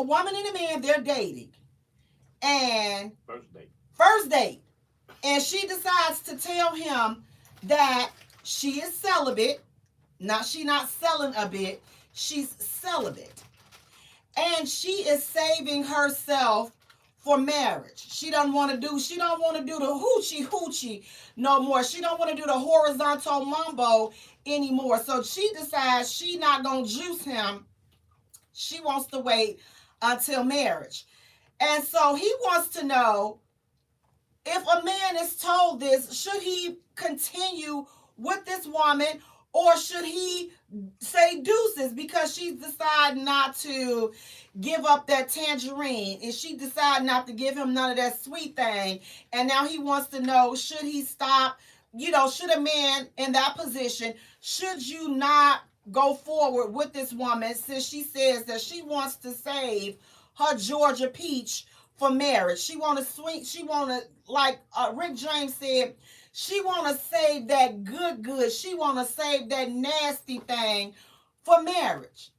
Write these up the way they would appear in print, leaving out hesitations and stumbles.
a woman and a man, they're dating. And First date. first date. And she decides to tell him that she is celibate. Not she not selling a bit. She's celibate. And she is saving herself for marriage. She don't want to do the hoochie hoochie no more. She don't want to do the horizontal mambo anymore. So she decides she not gonna juice him. She wants to wait until marriage. And so he wants to know, if a man is told this, should he continue with this woman, or should he say deuces because she decided not to give up that tangerine and she decided not to give him none of that sweet thing? And now he wants to know, should he stop? Should a man in that position, should you not go forward with this woman since she says that she wants to save her Georgia peach for marriage? She want to swing. She want to, like Rick James said, she want to save that good. She want to save that nasty thing for marriage.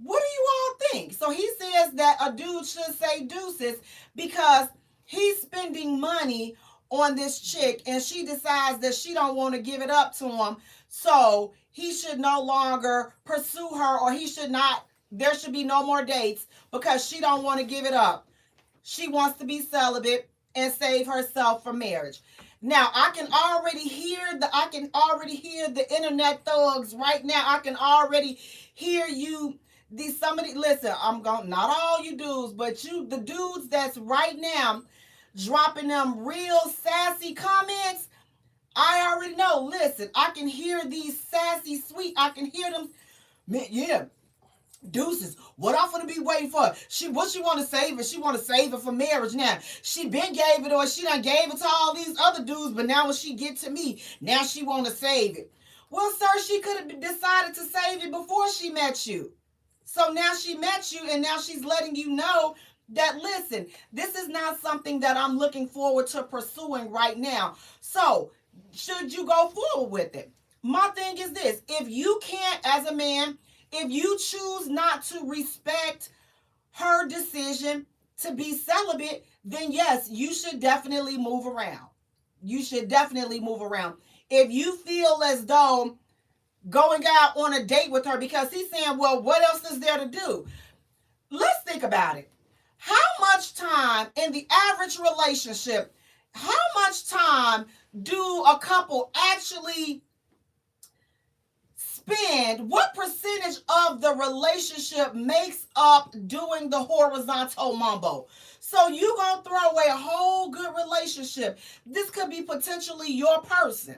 What do you all think? So he says that a dude should say deuces because he's spending money on this chick and she decides that she don't want to give it up to him. So he should no longer pursue her, or there should be no more dates because she don't want to give it up. She wants to be celibate and save herself for marriage. Now I can already hear the internet thugs right now. I can already hear you. Listen, not all you dudes, but the dudes that's right now dropping them real sassy comments. I already know. Listen, I can hear these sassy sweet. I can hear them. Man, yeah. Deuces, what I'm gonna be waiting for? She want to save it? She want to save it for marriage now. She been gave it, or she done gave it to all these other dudes, but now when she get to me, now she want to save it. Well, sir, she could have decided to save it before she met you. So now she met you, and now she's letting you know that, listen, this is not something that I'm looking forward to pursuing right now. So should you go forward with it? My thing is this: if you can't, as a man, if you choose not to respect her decision to be celibate, then yes, you should definitely move around. You should definitely move around. If you feel as though going out on a date with her, because he's saying, well, what else is there to do? Let's think about it. How much time in the average relationship, how much time do a couple actually spend? What percentage of the relationship makes up doing the horizontal mambo? So you gonna throw away a whole good relationship. This could be potentially your person,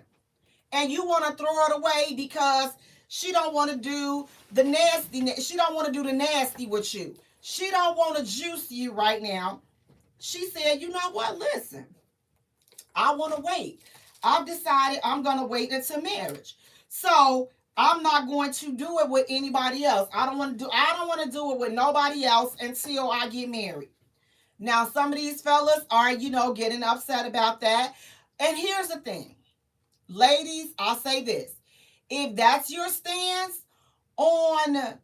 and you want to throw it away because she don't want to do the nasty. She don't want to do the nasty with you. She don't want to juice you right now. She said, you know what? Listen, I want to wait. I've decided I'm gonna wait until marriage. So I'm not going to do it with anybody else. I don't want to do it with nobody else until I get married. Now, some of these fellas are, getting upset about that. And here's the thing. Ladies, I'll say this. If that's your stance on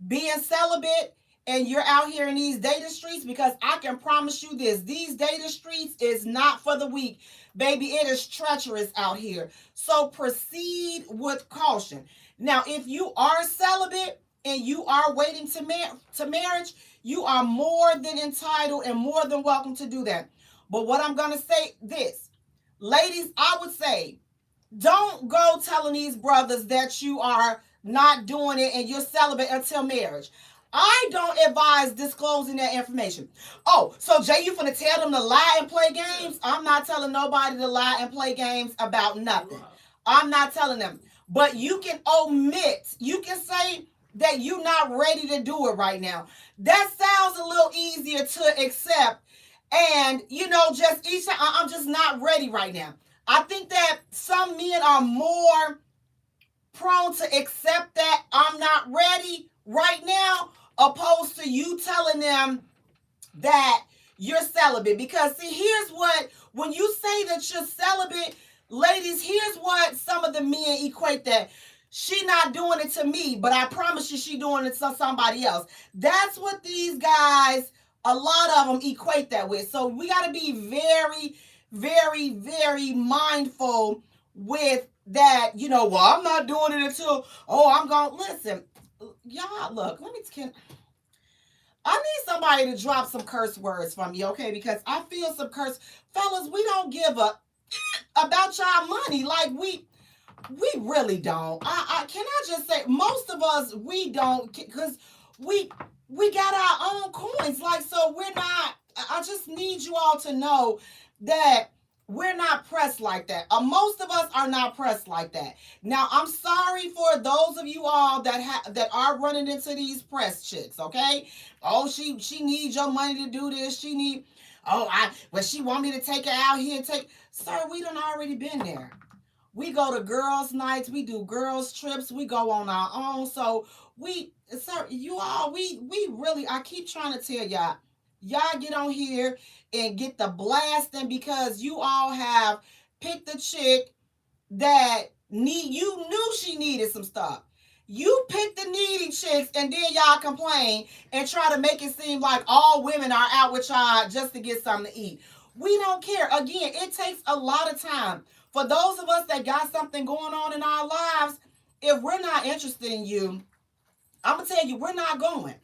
being celibate and you're out here in these dating streets, because I can promise you this, these dating streets is not for the weak. Baby, it is treacherous out here. So proceed with caution. Now, if you are celibate and you are waiting to marriage, you are more than entitled and more than welcome to do that. But what I'm going to say this, ladies, I would say, don't go telling these brothers that you are not doing it and you're celibate until marriage. I don't advise disclosing that information. Oh, so Jay, you finna tell them to lie and play games? I'm not telling nobody to lie and play games about nothing. I'm not telling them. But you can omit. You can say that you're not ready to do it right now. That sounds a little easier to accept. And, just each time, I'm just not ready right now. I think that some men are more prone to accept that I'm not ready right now, opposed to you telling them that you're celibate. Because see, here's what, when you say that you're celibate, ladies, here's what some of the men equate that. She not doing it to me, but I promise you she doing it to somebody else. That's what these guys, a lot of them equate that with. So we got to be very, very, very mindful with that. Well, I'm not doing it until, I'm going to listen. Y'all, look, I need somebody to drop some curse words from you, okay? Because I feel some curse. Fellas, we don't give a about y'all money. Like, we really don't. I can I just say, most of us, we don't, because we got our own coins. Like, so we're not, I just need you all to know that we're not pressed like that. Most of us are not pressed like that. Now, I'm sorry for those of you all that are running into these press chicks, okay? Oh, she needs your money to do this. She need, she want me to take her out here and take, sir, we done already been there. We go to girls' nights. We do girls' trips. We go on our own. So sir, you all, we really, I keep trying to tell y'all get on here and get the blasting because you all have picked a chick that you knew she needed some stuff. You pick the needy chicks and then y'all complain and try to make it seem like all women are out with y'all just to get something to eat. We don't care. Again, it takes a lot of time. For those of us that got something going on in our lives, if we're not interested in you, I'm going to tell you, we're not going.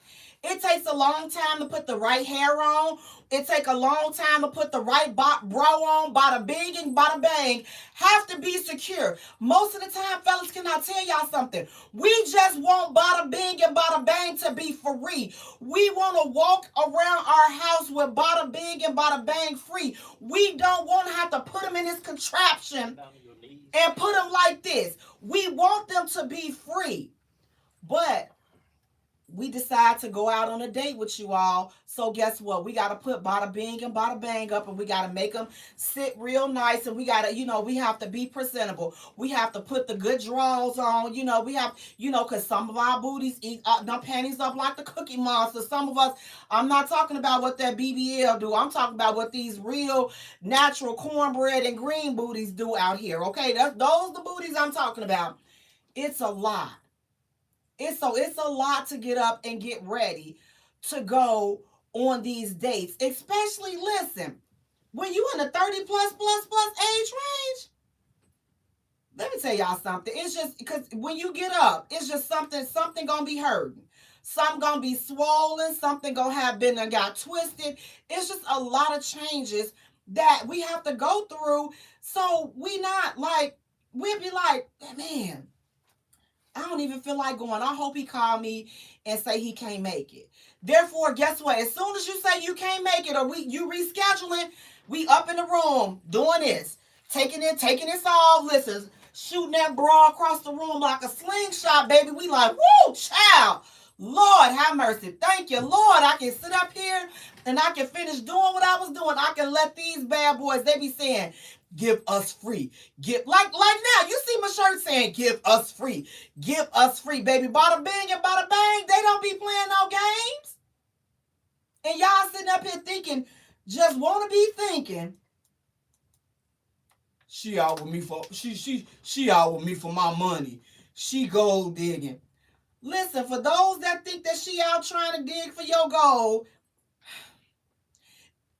It takes a long time to put the right hair on. It takes a long time to put the right bra on. Bada bing and bada bang. Have to be secure. Most of the time, fellas, can I tell y'all something? We just want bada bing and bada bang to be free. We want to walk around our house with bada bing and bada bang free. We don't want to have to put them in this contraption and put them like this. We want them to be free. But we decide to go out on a date with you all. So guess what? We got to put bada bing and bada bang up, and we got to make them sit real nice, and we got to, we have to be presentable. We have to put the good drawers on. We have, because some of our booties eat them panties up like the Cookie Monster. Some of us, I'm not talking about what that BBL do. I'm talking about what these real natural cornbread and green booties do out here. Okay, those the booties I'm talking about. It's a lot. It's a lot to get up and get ready to go on these dates. Especially, listen, when you in the 30 plus age range, let me tell y'all something. It's just because when you get up, it's just something gonna be hurting. Something gonna be swollen. Something gonna have been and got twisted. It's just a lot of changes that we have to go through. So we'll be like, man, I don't even feel like going. I hope he called me and say he can't make it. Therefore, guess what? As soon as you say you can't make it or you rescheduling, we up in the room doing this, taking this off. Listen, shooting that bra across the room like a slingshot, baby. We like, woo, child. Lord, have mercy. Thank you, Lord. I can sit up here and I can finish doing what I was doing. I can let these bad boys, they be saying, give us free. Like now, you see my shirt saying, give us free. Give us free, baby. Bada bing and bada bang. They don't be playing no games. And y'all sitting up here thinking, just want to be thinking, she out with me for my money. She gold digging. Listen, for those that think that she out trying to dig for your gold,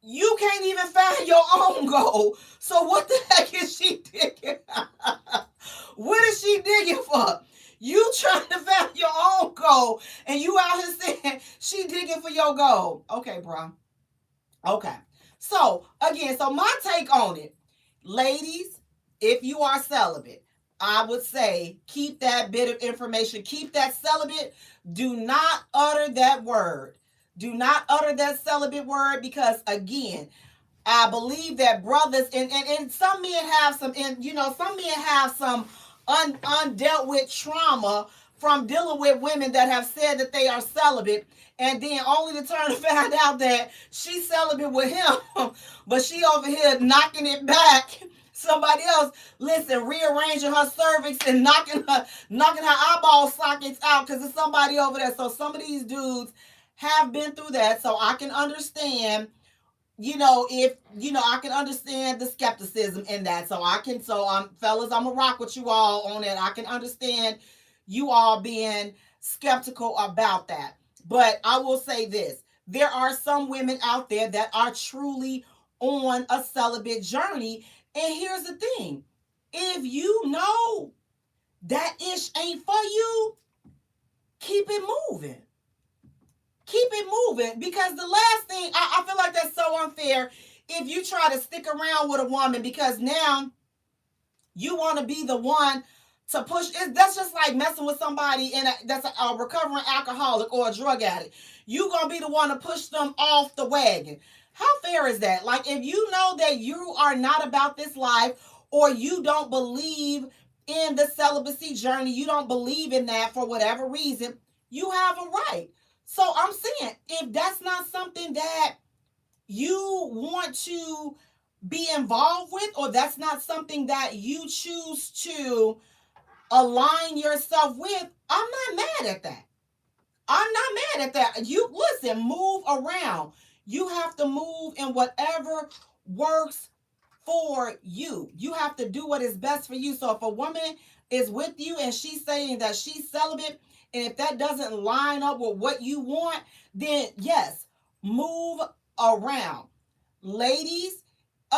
you can't even find your own gold. So what the heck is she digging? What is she digging for? You trying to find your own gold, and you out here saying she digging for your gold. Okay, bro. Okay. So, again, my take on it, ladies, if you are celibate, I would say keep that bit of information. Keep that celibate. Do not utter that word. Do not utter that celibate word because, again, I believe that brothers and some men have some undealt with trauma from dealing with women that have said that they are celibate, and then only to turn to find out that she's celibate with him, but she over here knocking it back. Somebody else, listen, rearranging her cervix and knocking her eyeball sockets out because there's somebody over there. So some of these dudes have been through that, so I can understand if I can understand the skepticism in that. Fellas, I'm gonna rock with you all on it. I can understand you all being skeptical about that. But I will say this: there are some women out there that are truly on a celibate journey. And here's the thing: if you know that ish ain't for you, keep it moving. Keep it moving, because the last thing, I feel like that's so unfair if you try to stick around with a woman because now you want to be the one to push it. That's just like messing with somebody that's a recovering alcoholic or a drug addict. You gonna be the one to push them off the wagon. How fair is that? Like, if you know that you are not about this life, or you don't believe in the celibacy journey, you don't believe in that for whatever reason, you have a right. So I'm saying, if that's not something that you want to be involved with, or that's not something that you choose to align yourself with, I'm not mad at that. I'm not mad at that. You listen, move around. You have to move in whatever works for you. You have to do what is best for you. So if a woman is with you and she's saying that she's celibate, and if that doesn't line up with what you want, then yes, move around. Ladies,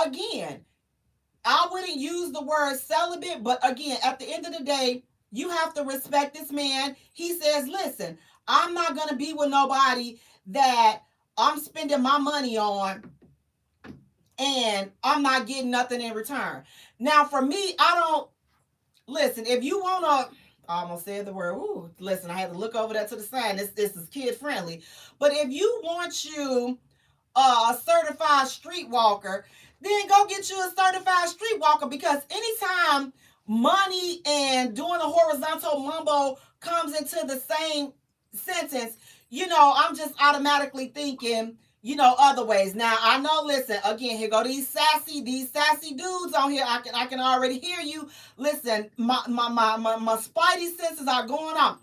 again, I wouldn't use the word celibate, but again, at the end of the day, you have to respect this man. He says, listen, I'm not going to be with nobody that I'm spending my money on and I'm not getting nothing in return. Now, for me, I don't, listen, if you want to, I almost said the word, ooh, listen, I had to look over that to the side. This is kid friendly. But if you want you a certified streetwalker, then go get you a certified streetwalker, because anytime money and doing a horizontal mumbo comes into the same sentence, I'm just automatically thinking, other ways. Now I know, listen, again, here go these sassy dudes on here. I can already hear you. Listen, my spidey senses are going on.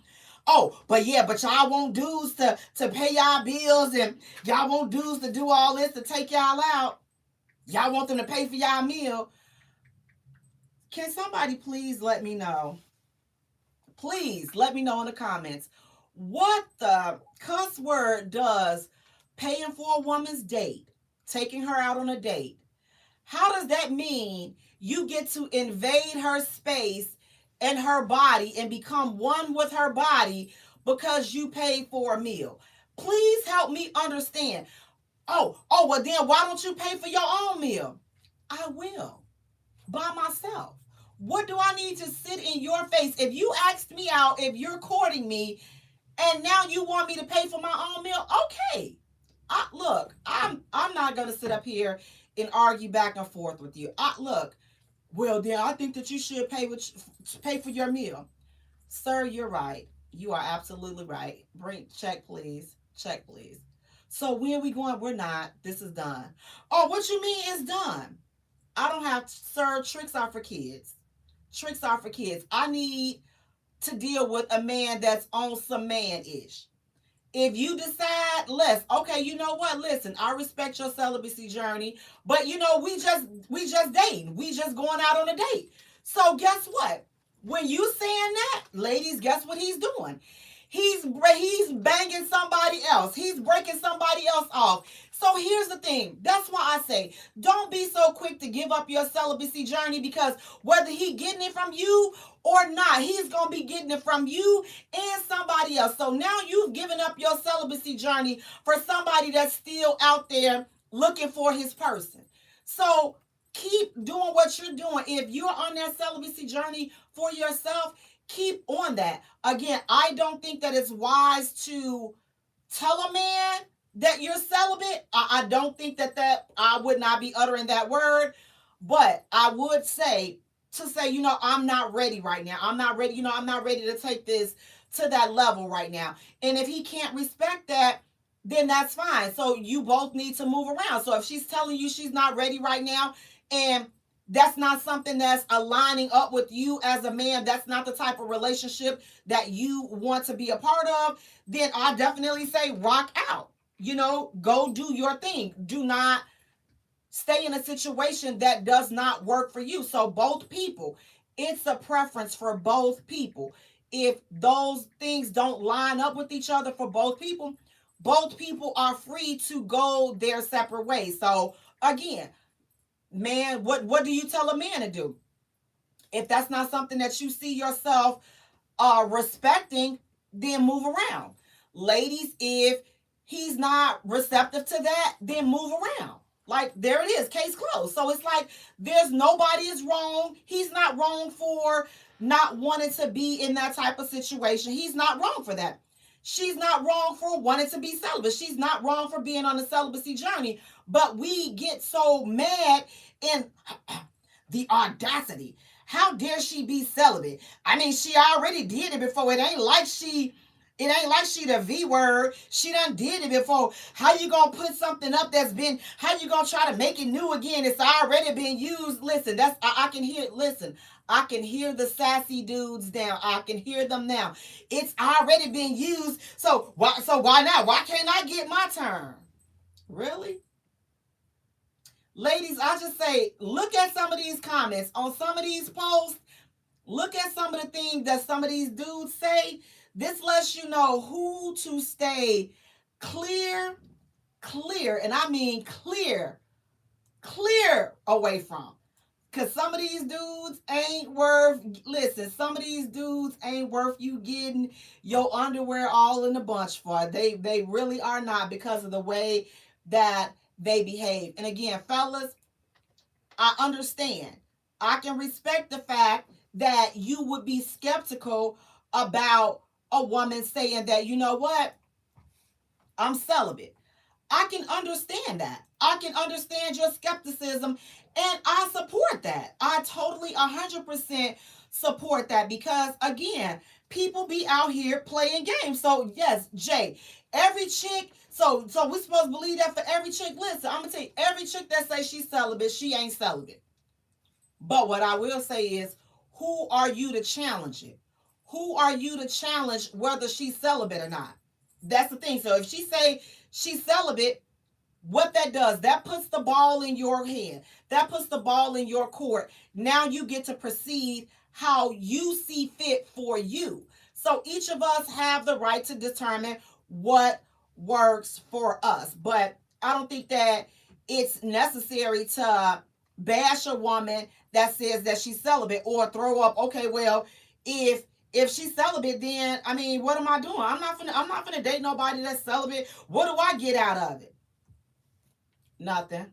Oh, but yeah, but y'all want dudes to pay y'all bills, and y'all want dudes to do all this to take y'all out. Y'all want them to pay for y'all meal. Can somebody please let me know? Please let me know in the comments what the cuss word does paying for a woman's date, taking her out on a date. How does that mean you get to invade her space and her body and become one with her body because you paid for a meal? Please help me understand. Well then why don't you pay for your own meal? I will, by myself. What do I need to sit in your face? If you asked me out, if you're courting me, and now you want me to pay for my own meal, okay. Look, I'm not gonna sit up here and argue back and forth with you. Look, well then I think that you should pay for your meal, sir. You're right. You are absolutely right. Bring check, please. Check, please. So when are we going? We're not. This is done. Oh, what you mean it's done? I don't have, sir. Tricks are for kids. Tricks are for kids. I need to deal with a man that's on some man-ish. If you decide less, okay, you know what? Listen, I respect your celibacy journey, but we just dating. We just going out on a date. So guess what? When you saying that, ladies, guess what he's doing? He's banging somebody else. He's breaking somebody else off. So here's the thing. That's why I say, don't be so quick to give up your celibacy journey, because whether he getting it from you or not, he's going to be getting it from you and somebody else. So now you've given up your celibacy journey for somebody that's still out there looking for his person. So keep doing what you're doing. If you're on that celibacy journey for yourself, keep on that. Again, I don't think that it's wise to tell a man that you're celibate. I don't think that I would not be uttering that word, but I would say to say, I'm not ready right now. I'm not ready. I'm not ready to take this to that level right now. And if he can't respect that, then that's fine. So you both need to move around. So if she's telling you she's not ready right now, and that's not something that's aligning up with you as a man, that's not the type of relationship that you want to be a part of, then I definitely say rock out. Go do your thing. Do not stay in a situation that does not work for you. So both people, it's a preference for both people. If those things don't line up with each other for both people are free to go their separate ways. So again, man, what do you tell a man to do? If that's not something that you see yourself respecting, then move around. Ladies, if he's not receptive to that, then move around. Like, there it is, case closed. So it's like there's nobody is wrong. He's not wrong for not wanting to be in that type of situation. He's not wrong for that. She's not wrong for wanting to be celibate. She's not wrong for being on a celibacy journey. But we get so mad in the audacity. How dare she be celibate? I mean, she already did it before. It ain't like she the V word. She done did it before. How you gonna put something up how you gonna try to make it new again? It's already been used. Listen, I can hear, listen, I can hear the sassy dudes now. I can hear them now. It's already been used. So why not? Why can't I get my turn? Really? Ladies, I just say, look at some of these comments on some of these posts. Look at some of the things that some of these dudes say. This lets you know who to stay clear, and I mean clear away from. Because some of these dudes ain't worth, listen, some of these dudes ain't worth you getting your underwear all in a bunch for. They really are not, because of the way that they behave. And again, fellas, I understand. I can respect the fact that you would be skeptical about a woman saying that, you know what, I'm celibate. I can understand that. I can understand your skepticism, and I support that. I totally 100% support that, because again, people be out here playing games. So yes, Jay, every chick, so we supposed to believe that for every chick. Listen, I'm gonna tell you, every chick that says she's celibate, she ain't celibate. But what I will say is, who are you to challenge it? Who are you to challenge whether she's celibate or not? That's the thing. So if she say she's celibate, what that does, that puts the ball in your hand. That puts the ball in your court. Now you get to proceed how you see fit for you. So each of us have the right to determine what works for us. But I don't think that it's necessary to bash a woman that says that she's celibate, or throw up, okay, well, if she's celibate, then I mean, what am I doing? I'm not gonna date nobody that's celibate. What do I get out of it? Nothing.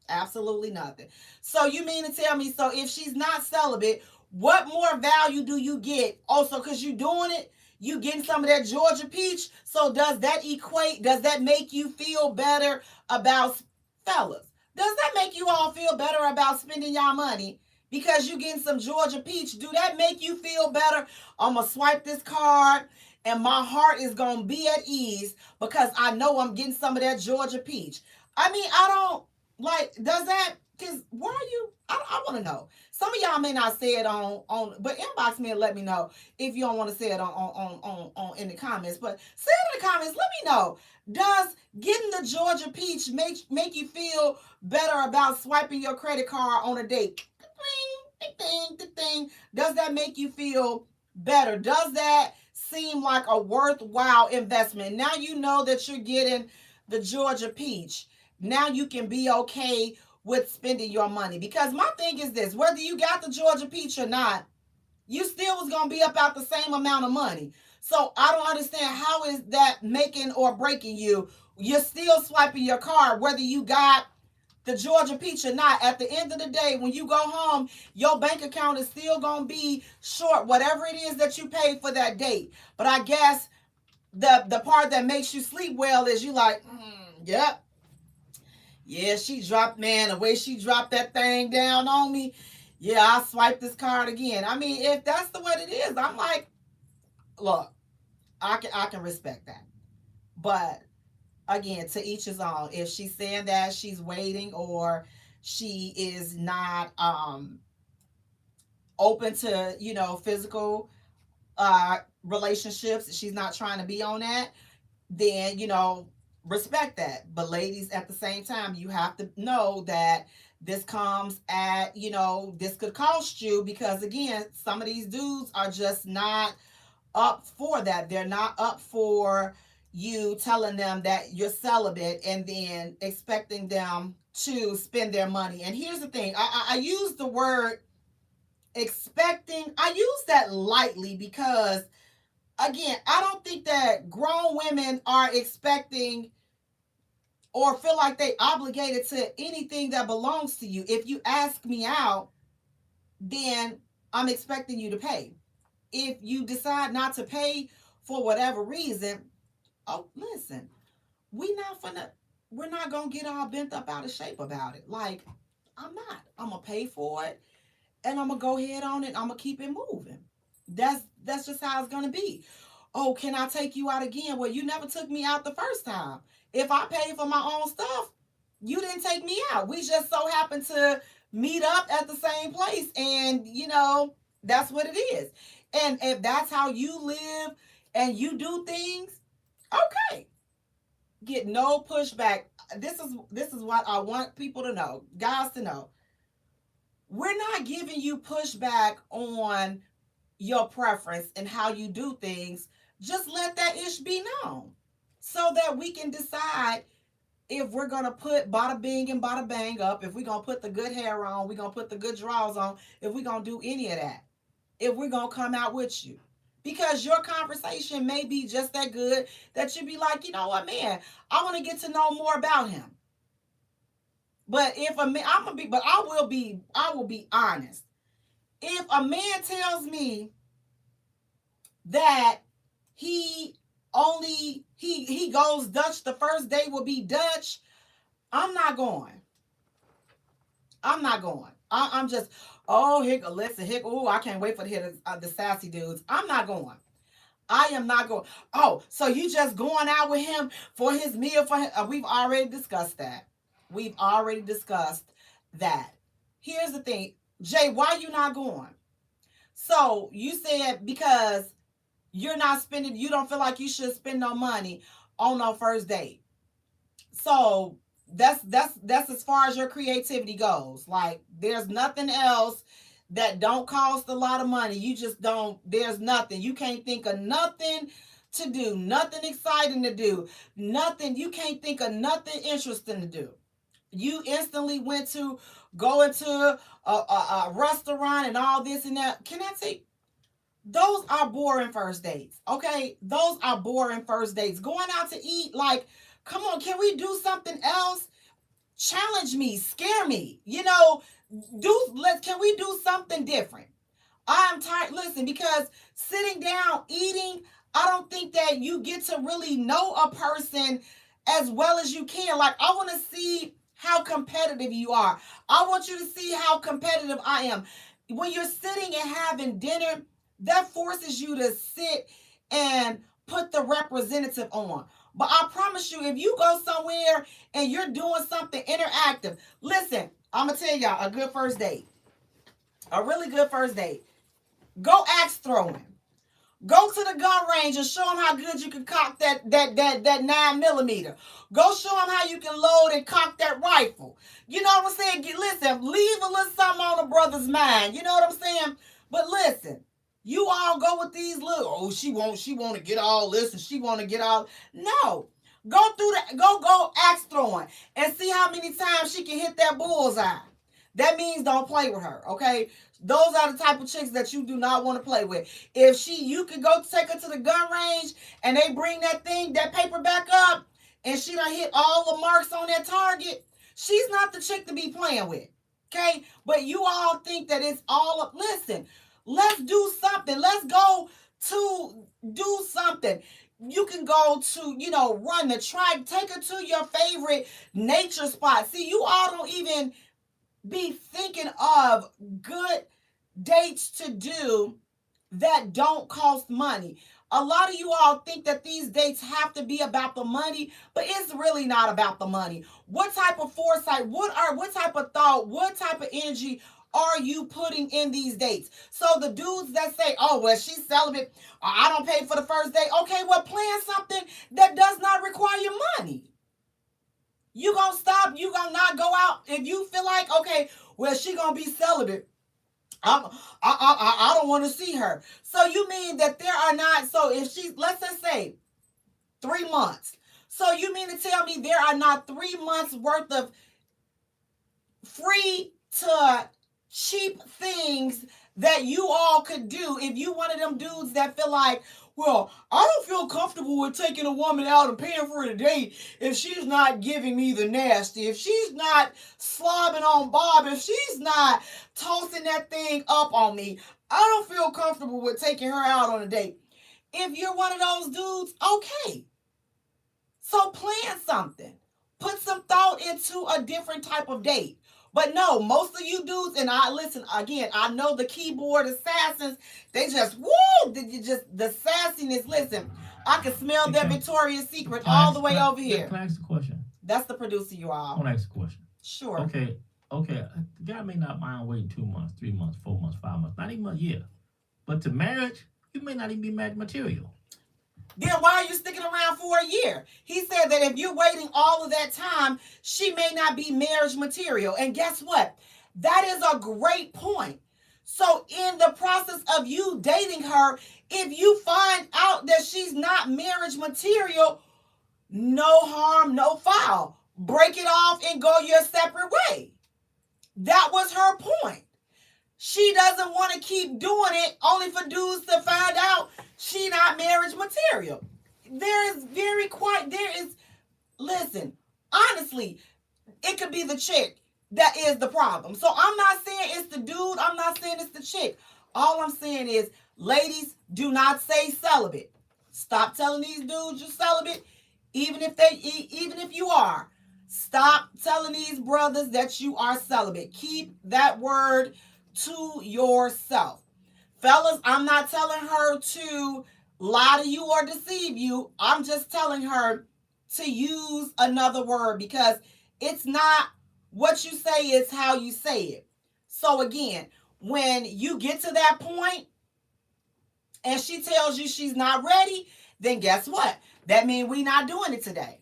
Absolutely nothing. So you mean to tell me, so if she's not celibate, what more value do you get? Also, because you doing it, you getting some of that Georgia peach. So does that make you feel better about, fellas? Does that make you all feel better about spending y'all money because you getting some Georgia peach? Do that make you feel better? I'm going to swipe this card and my heart is going to be at ease because I know I'm getting some of that Georgia peach. I mean, I don't, like, does that, because where are you? I want to know. Some of y'all may not say it but inbox me and let me know if you don't want to say it on in the comments. But say it in the comments. Let me know. Does getting the Georgia peach make you feel better about swiping your credit card on a date? Ding. Does that make you feel better? Does that seem like a worthwhile investment? Now you know that you're getting the Georgia peach. Now you can be okay with spending your money. Because my thing is this, whether you got the Georgia peach or not, you still was going to be about the same amount of money. So I don't understand, how is that making or breaking you? You're still swiping your card whether you got the Georgia peach or not. At the end of the day, when you go home, your bank account is still going to be short whatever it is that you paid for that date. But I guess the part that makes you sleep well is you like, yep. Yeah, she dropped, man, the way she dropped that thing down on me. Yeah, I swiped this card again. I mean, if that's the way it is, I'm like, look, I can respect that. But again, to each his own. If she's saying that she's waiting, or she is not open to, physical relationships, she's not trying to be on that, then, respect that. But ladies, at the same time, you have to know that this comes at, this could cost you, because again, some of these dudes are just not up for that. They're not up for you telling them that you're celibate and then expecting them to spend their money. And here's the thing, I use the word expecting, I use that lightly, because again, I don't think that grown women are expecting or feel like they obligated to anything that belongs to you. If you ask me out, then I'm expecting you to pay. If you decide not to pay for whatever reason, oh, listen, we're not gonna get all bent up out of shape about it. Like, I'm gonna pay for it, and I'm gonna go ahead on it. I'm gonna keep it moving. That's just how it's gonna be. Oh, can I take you out again? Well, you never took me out the first time. If I paid for my own stuff, you didn't take me out. We just so happened to meet up at the same place, and that's what it is. And if that's how you live and you do things, okay, get no pushback. This is what I want people to know, guys to know. We're not giving you pushback on your preference and how you do things. Just let that ish be known so that we can decide if we're going to put bada bing and bada bang up, if we're going to put the good hair on, we're going to put the good drawers on, if we're going to do any of that, if we're going to come out with you. Because your conversation may be just that good that you be like, you know what, man, I want to get to know more about him. But if a man, I will be honest. If a man tells me that he goes Dutch, the first day will be Dutch, I'm not going. I'm not going. I'm just, oh, here, listen, here, oh, I can't wait for to hear the sassy dudes. I'm not going. I am not going. Oh, so you just going out with him for his meal? We've already discussed that. We've already discussed that. Here's the thing, Jay, why you not going? So you said because you don't feel like you should spend no money on no first date. So that's as far as your creativity goes. Like, there's nothing else that don't cost a lot of money. You just don't, there's nothing. You can't think of nothing to do, nothing exciting to do, nothing. You can't think of nothing interesting to do. You instantly went to go into a restaurant and all this and that. Can I take, those are boring first dates, okay? Those are boring first dates. Going out to eat, like, come on, can we do something else? Challenge me, scare me, can we do something different? I'm tired, listen, because sitting down, eating, I don't think that you get to really know a person as well as you can. Like, I want to see how competitive you are. I want you to see how competitive I am. When you're sitting and having dinner, that forces you to sit and put the representative on. But I promise you, if you go somewhere and you're doing something interactive, listen, I'm going to tell y'all a good first date, a really good first date. Go axe throwing. Go to the gun range and show them how good you can cock that 9mm. Go show them how you can load and cock that rifle. You know what I'm saying? Listen, leave a little something on a brother's mind. You know what I'm saying? But listen, you all go with these little, oh, she want to get all this and she want to get all. No. Go through that, go axe throwing and see how many times she can hit that bullseye. That means don't play with her, okay? Those are the type of chicks that you do not want to play with. If you could go take her to the gun range and they bring that paper back up, and she done hit all the marks on that target, she's not the chick to be playing with, okay? But you all think that it's all up. Listen, let's do something. Let's go to do something. You can go to, run the track, take her to your favorite nature spot. See, you all don't even be thinking of good dates to do that don't cost money. A lot of you all think that these dates have to be about the money, but it's really not about the money. What type of foresight, what type of thought, what type of energy are you putting in these dates? So the dudes that say, oh, well, she's celibate, or I don't pay for the first date. Okay, well, plan something that does not require money. You gonna stop? You gonna not go out if you feel like, okay, well, she gonna be celibate. I don't want to see her. So you mean that there are not? So if she's, let's just say 3 months. So you mean to tell me there are not 3 months worth of free to cheap things that you all could do if you one of them dudes that feel like, well, I don't feel comfortable with taking a woman out and paying for a date if she's not giving me the nasty, if she's not slobbing on Bob, if she's not tossing that thing up on me. I don't feel comfortable with taking her out on a date. If you're one of those dudes, okay. So plan something. Put some thought into a different type of date. But no, most of you dudes, and I listen again, I know the keyboard assassins, they just woo, the sassiness. Listen, I can smell their Victoria's Secret all the way over here. Can I ask a question? That's the producer, you all. I want to ask a question. Sure. Okay. The guy may not mind waiting 2 months, 3 months, 4 months, 5 months, not even a year. But to marriage, you may not even be marriage material. Then why are you sticking around for a year? He said that if you're waiting all of that time, she may not be marriage material. And guess what? That is a great point. So in the process of you dating her, if you find out that she's not marriage material, no harm, no foul. Break it off and go your separate way. That was her point. She doesn't want to keep doing it only for dudes to find out she not marriage material. Listen, honestly, it could be the chick that is the problem. So I'm not saying it's the dude. I'm not saying it's the chick. All I'm saying is, ladies, do not say celibate. Stop telling these dudes you're celibate, even if you are. Stop telling these brothers that you are celibate. Keep that word to yourself. Fellas, I'm not telling her to lie to you or deceive you. I'm just telling her to use another word, because it's not what you say, it's how you say it. So again, when you get to that point and she tells you she's not ready, then guess what? That means we not doing it today.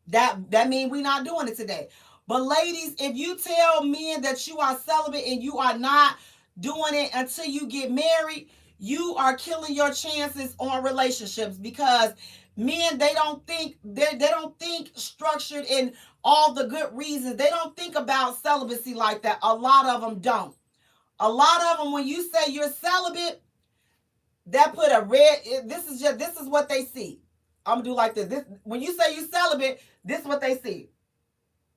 That means we not doing it today. But ladies, if you tell men that you are celibate and you are not doing it until you get married, you are killing your chances on relationships, because men, they don't think structured in all the good reasons. They don't think about celibacy like that. A lot of them don't. A lot of them, when you say you're celibate, that put a red. This is what they see. I'm gonna do like this. When you say you celibate, this is what they see.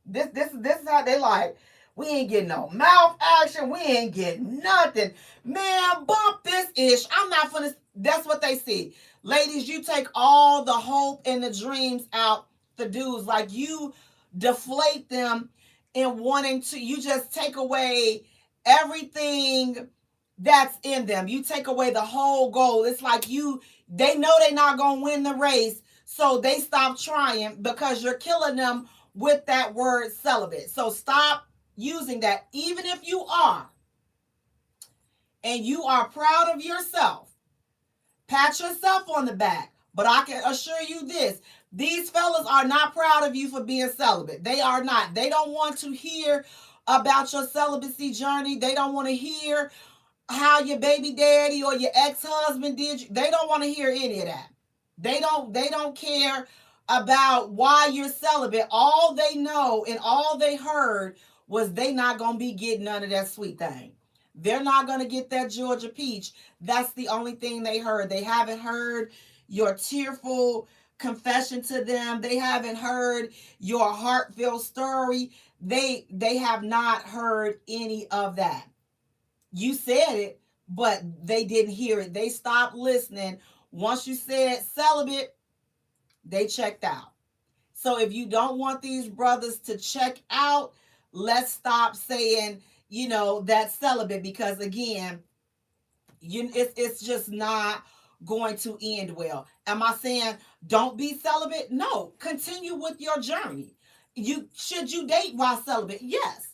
This is how they like. We ain't getting no mouth action. We ain't getting nothing. Man, bump this ish. I'm not finna. That's what they see. Ladies, you take all the hope and the dreams out the dudes. Like, you deflate them in wanting to. You just take away everything that's in them. You take away the whole goal. It's like they know they're not going to win the race, so they stop trying because you're killing them with that word celibate. So stop using that. Even if you are, and you are proud of yourself, pat yourself on the back. But I can assure you this, these fellas are not proud of you for being celibate. They are not. They don't want to hear about your celibacy journey. They don't want to hear how your baby daddy or your ex-husband did you. They don't want to hear any of that. They don't care about why you're celibate. All they know and all they heard was they not going to be getting none of that sweet thing. They're not going to get that Georgia peach. That's the only thing they heard. They haven't heard your tearful confession to them. They haven't heard your heartfelt story. They have not heard any of that. You said it, but they didn't hear it. They stopped listening. Once you said celibate, they checked out. So if you don't want these brothers to check out, let's stop saying, that's celibate, because again, it's just not going to end well. Am I saying don't be celibate? No, continue with your journey. Should you date while celibate? Yes.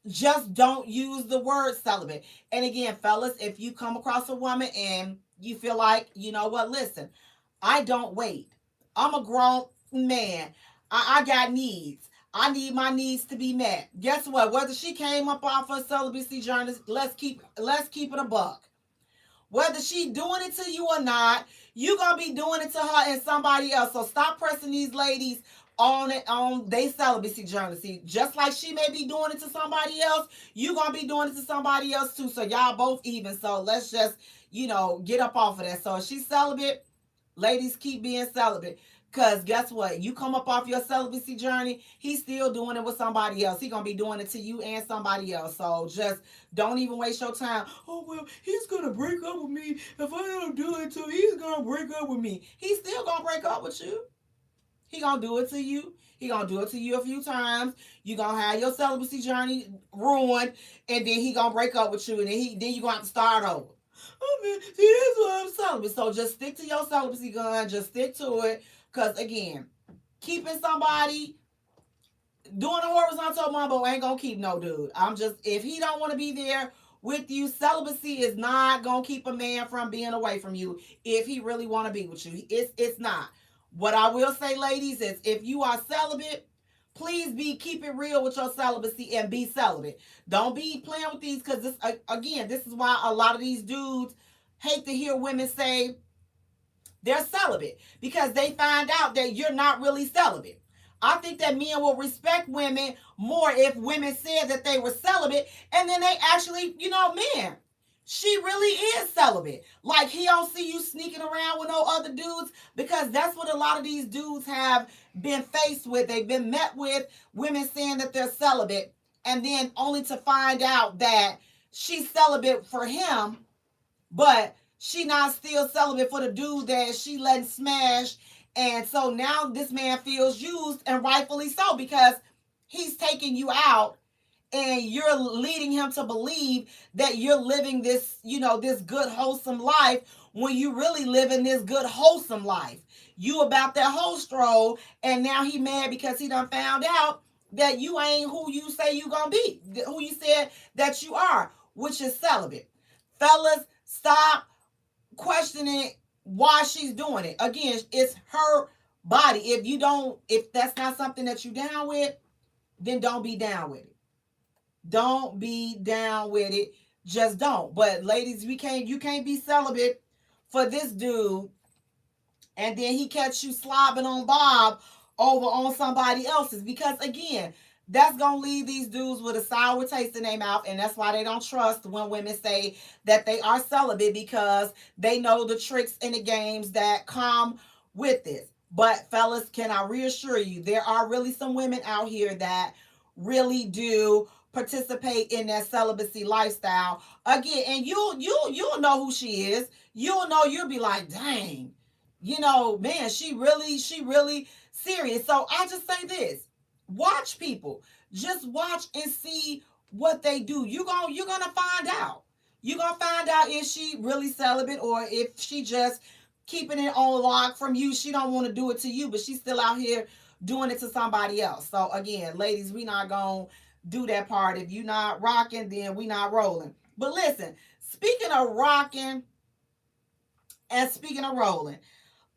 Just don't use the word celibate. And again, fellas, if you come across a woman and you feel like, you know what, listen, I don't wait. I'm a grown man. I got needs. I need my needs to be met. Guess what? Whether she came up off her celibacy journey, let's keep it a buck. Whether she doing it to you or not, you gonna be doing it to her and somebody else. So stop pressing these ladies on they celibacy journey. See, just like she may be doing it to somebody else, you gonna be doing it to somebody else too. So y'all both even. So let's just, get up off of that. So if she's celibate, ladies, keep being celibate. Cause guess what? You come up off your celibacy journey, he's still doing it with somebody else. He gonna be doing it to you and somebody else. So just don't even waste your time. Oh well, he's gonna break up with me. If I don't do it to him, he's gonna break up with me. He's still gonna break up with you. He gonna do it to you. He gonna do it to you a few times. You gonna have your celibacy journey ruined, and then he gonna break up with you, and then you gonna have to start over. Oh man, see, that's why I'm celibate. So just stick to your celibacy gun. Just stick to it. Cause again, keeping somebody doing a horizontal mumbo ain't gonna keep no dude. If he don't want to be there with you, celibacy is not gonna keep a man from being away from you if he really want to be with you. It's not. What I will say, ladies, is if you are celibate, please keep it real with your celibacy and be celibate. Don't be playing with these, because this is why a lot of these dudes hate to hear women say they're celibate, because they find out that you're not really celibate. I think that men will respect women more if women said that they were celibate, and then they actually, man, she really is celibate. Like, he don't see you sneaking around with no other dudes, because that's what a lot of these dudes have been faced with. They've been met with women saying that they're celibate, and then only to find out that she's celibate for him, but she not still celibate for the dude that she letting smash. And so now this man feels used, and rightfully so, because he's taking you out and you're leading him to believe that you're living this, this good, wholesome life, when you really living this good, wholesome life. You about that whole stroll, and now he mad because he done found out that you ain't who you say you gonna be, who you said that you are, which is celibate. Fellas, stop questioning why she's doing it. Again, it's her body. If that's not something that you down with, then don't be down with it. Don't be down with it. Just don't. But ladies, you can't be celibate for this dude, and then he catch you slobbing on Bob over on somebody else's, because again, that's gonna leave these dudes with a sour taste in their mouth, and that's why they don't trust when women say that they are celibate, because they know the tricks and the games that come with this. But fellas, can I reassure you, there are really some women out here that really do participate in that celibacy lifestyle. Again, and you'll know who she is. You'll be like, dang, man, she really serious. So I just say this: watch people. Just watch and see what they do. You're gonna find out. You're gonna find out if she really celibate, or if she just keeping it on lock from you. She don't want to do it to you, but she's still out here doing it to somebody else. So again, ladies, we not gonna do that part. If you not rocking, then we not rolling. But listen, speaking of rocking and speaking of rolling,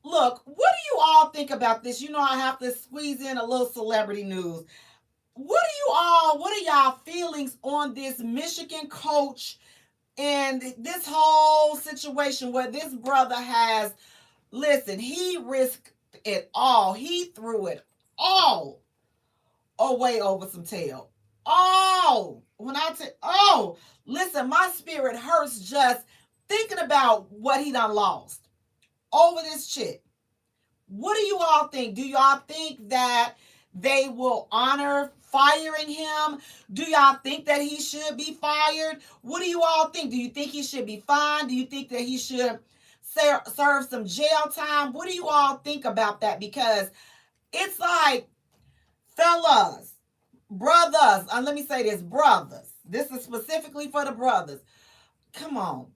look, what do you all think about this? I have to squeeze in a little celebrity news. What are y'all feelings on this Michigan coach and this whole situation where this brother has, listen, he risked it all. He threw it all away over some tail. Listen, my spirit hurts just thinking about what he done lost over this chick. What do you all think? Do y'all think that they will honor firing him? Do y'all think that he should be fired? What do you all think? Do you think he should be fined? Do you think that he should serve some jail time? What do you all think about that? Because it's like, fellas, brothers, let me say this, brothers. This is specifically for the brothers. Come on.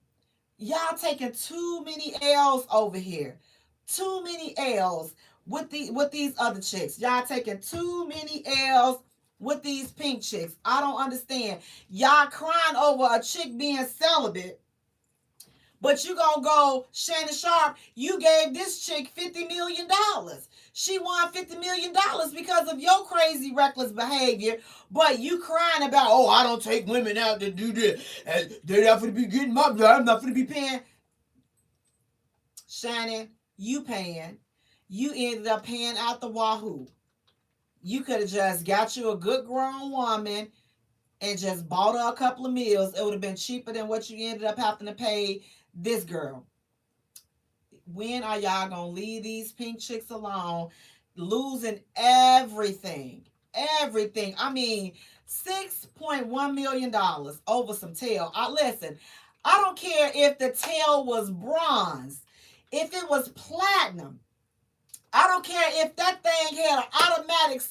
Y'all taking too many L's over here. Too many L's with these other chicks. Y'all taking too many L's with these pink chicks. I don't understand. Y'all crying over a chick being celibate, But you gonna go, Shannon Sharp, you gave this chick $50 million. She won $50 million because of your crazy, reckless behavior. But you crying about, oh, I don't take women out to do this. And they're not going to be getting my blood. I'm not going to be paying. Shannon, you paying. You ended up paying out the wahoo. You could have just got you a good grown woman and just bought her a couple of meals. It would have been cheaper than what you ended up having to pay this girl. When are y'all gonna leave these pink chicks alone? Losing everything. Everything. I mean, $6.1 million over some tail. Listen, I don't care if the tail was bronze, if it was platinum. I don't care if that thing had an automatic.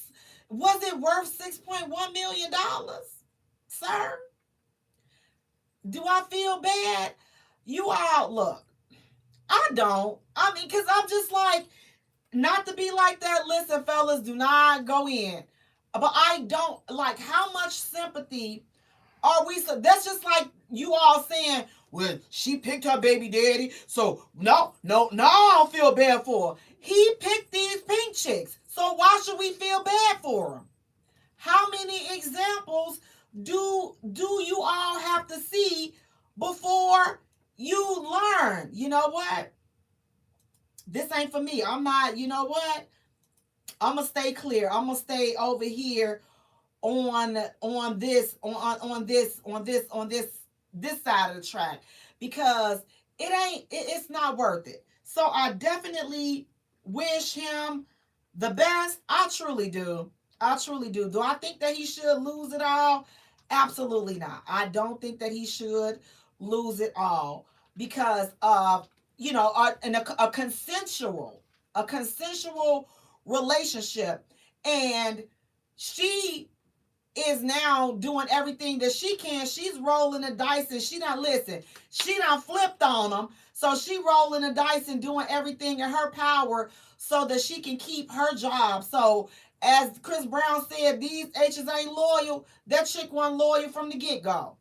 Was it worth $6.1 million, sir? Do I feel bad? You all, look, I don't. I mean, because I'm just like, not to be like that. Listen, fellas, do not go in. But I don't, like, how much sympathy are we? So that's just like you all saying, well, she picked her baby daddy. So, no, I don't feel bad for her. He picked these pink chicks. So why should we feel bad for him? How many examples do you all have to see before you learn? You know what? This ain't for me. I'm not, you know what? I'm going to stay clear. I'm going to stay over here on this side of the track, because it's not worth it. So I definitely wish him the best. I truly do. Do I think that he should lose it all? Absolutely not. I don't think that he should lose it all, because of, a consensual relationship, and she is now doing everything that she can. She's rolling the dice, and she done flipped on them. So she rolling the dice and doing everything in her power so that she can keep her job. So as Chris Brown said, these H's ain't loyal. That chick wasn't loyal from the get-go.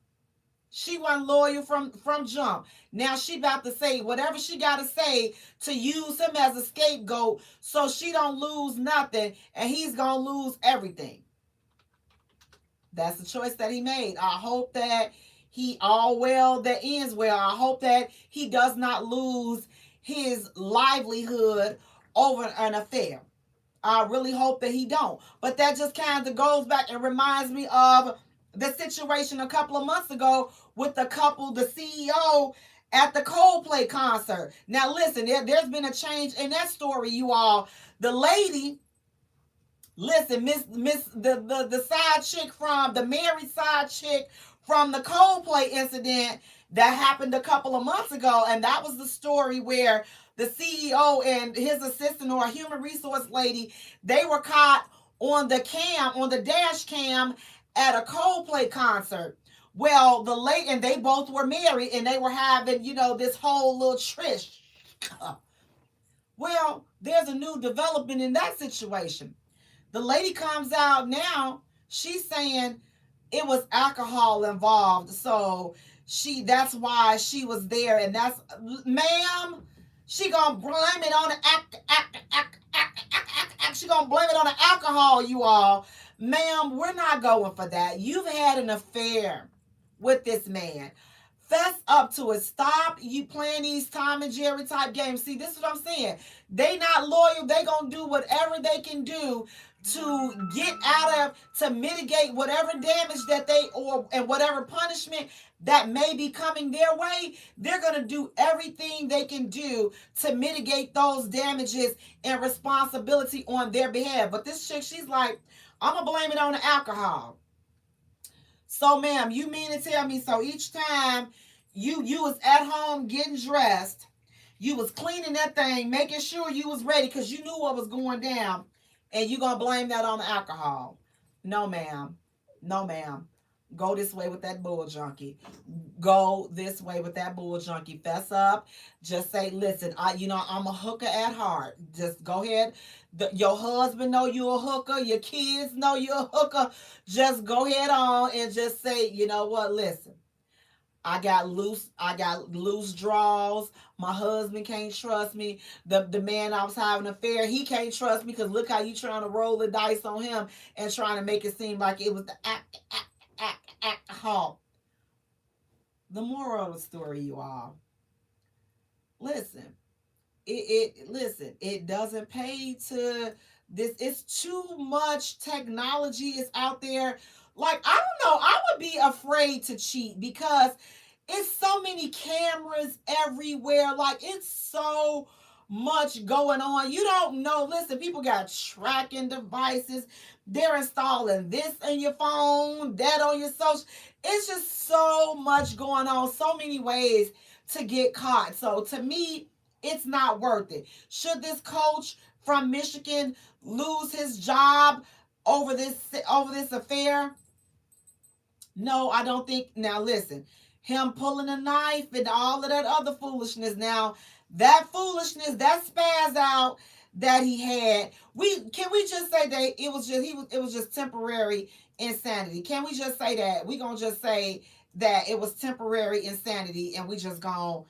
She wasn't loyal from jump. Now she about to say whatever she got to say to use him as a scapegoat so she don't lose nothing, and he's going to lose everything. That's the choice that he made. I hope that that ends well. I hope that he does not lose his livelihood over an affair. I really hope that he don't. But that just kind of goes back and reminds me of the situation a couple of months ago with the couple, the CEO at the Coldplay concert. Now listen, there's been a change in that story, you all. The lady, listen, the side chick from the married side chick from the Coldplay incident that happened a couple of months ago, and that was the story where the CEO and his assistant, or a human resource lady, they were caught on the dash cam at a Coldplay concert. Well, the lady, and they both were married, and they were having, this whole little trish. Well, there's a new development in that situation. The lady comes out now, she's saying it was alcohol involved. So that's why she was there. And that's, ma'am, she gonna blame it on the she gonna blame it on the alcohol, you all. Ma'am, we're not going for that. You've had an affair with this man. Fess up to it. Stop you playing these Tom and Jerry type games. See, this is what I'm saying. They not loyal. They gonna do whatever they can do to get to mitigate whatever damage and whatever punishment that may be coming their way. They're going to do everything they can do to mitigate those damages and responsibility on their behalf. But this chick, she's like, I'm going to blame it on the alcohol. So, ma'am, you mean to tell me, so each time you was at home getting dressed, you was cleaning that thing, making sure you was ready because you knew what was going down, and you going to blame that on the alcohol? No, ma'am. No, ma'am. Go this way with that bull junkie. Go this way with that bull junkie. Fess up. Just say, listen, I'm a hooker at heart. Just go ahead. Your husband know you're a hooker. Your kids know you're a hooker. Just go ahead on and just say, you know what, listen, I got loose draws. My husband can't trust me. The man I was having an affair, he can't trust me because look how you trying to roll the dice on him and trying to make it seem like it was the act halt. The moral of the story, you all. Listen, listen, it doesn't pay to this. It's too much technology is out there. Like, I don't know, I would be afraid to cheat because it's so many cameras everywhere. Like, it's so much going on. You don't know. Listen, people got tracking devices. They're installing this in your phone, that on your social. It's just so much going on, so many ways to get caught. So to me, it's not worth it. Should this coach from Michigan lose his job over this affair? No, I don't think. Now listen, him pulling a knife and all of that other foolishness. Now that foolishness, that spaz out that he had, we just say that it was just temporary insanity. Can we just say that? We gonna just say that it was temporary insanity, and we just gonna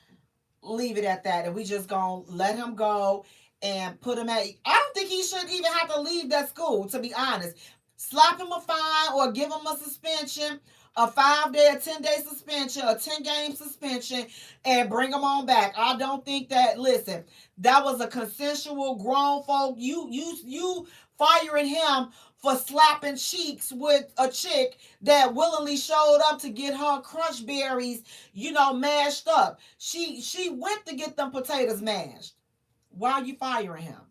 leave it at that, and we just gonna let him go and put him at. I don't think he should even have to leave that school, to be honest. Slap him a fine or give him a suspension, a 5-day or 10-day suspension, a 10-game suspension, and bring him on back. I don't think that. Listen, that was a consensual grown folk. You firing him for slapping cheeks with a chick that willingly showed up to get her crunch berries, mashed up. She went to get them potatoes mashed. Why are you firing him?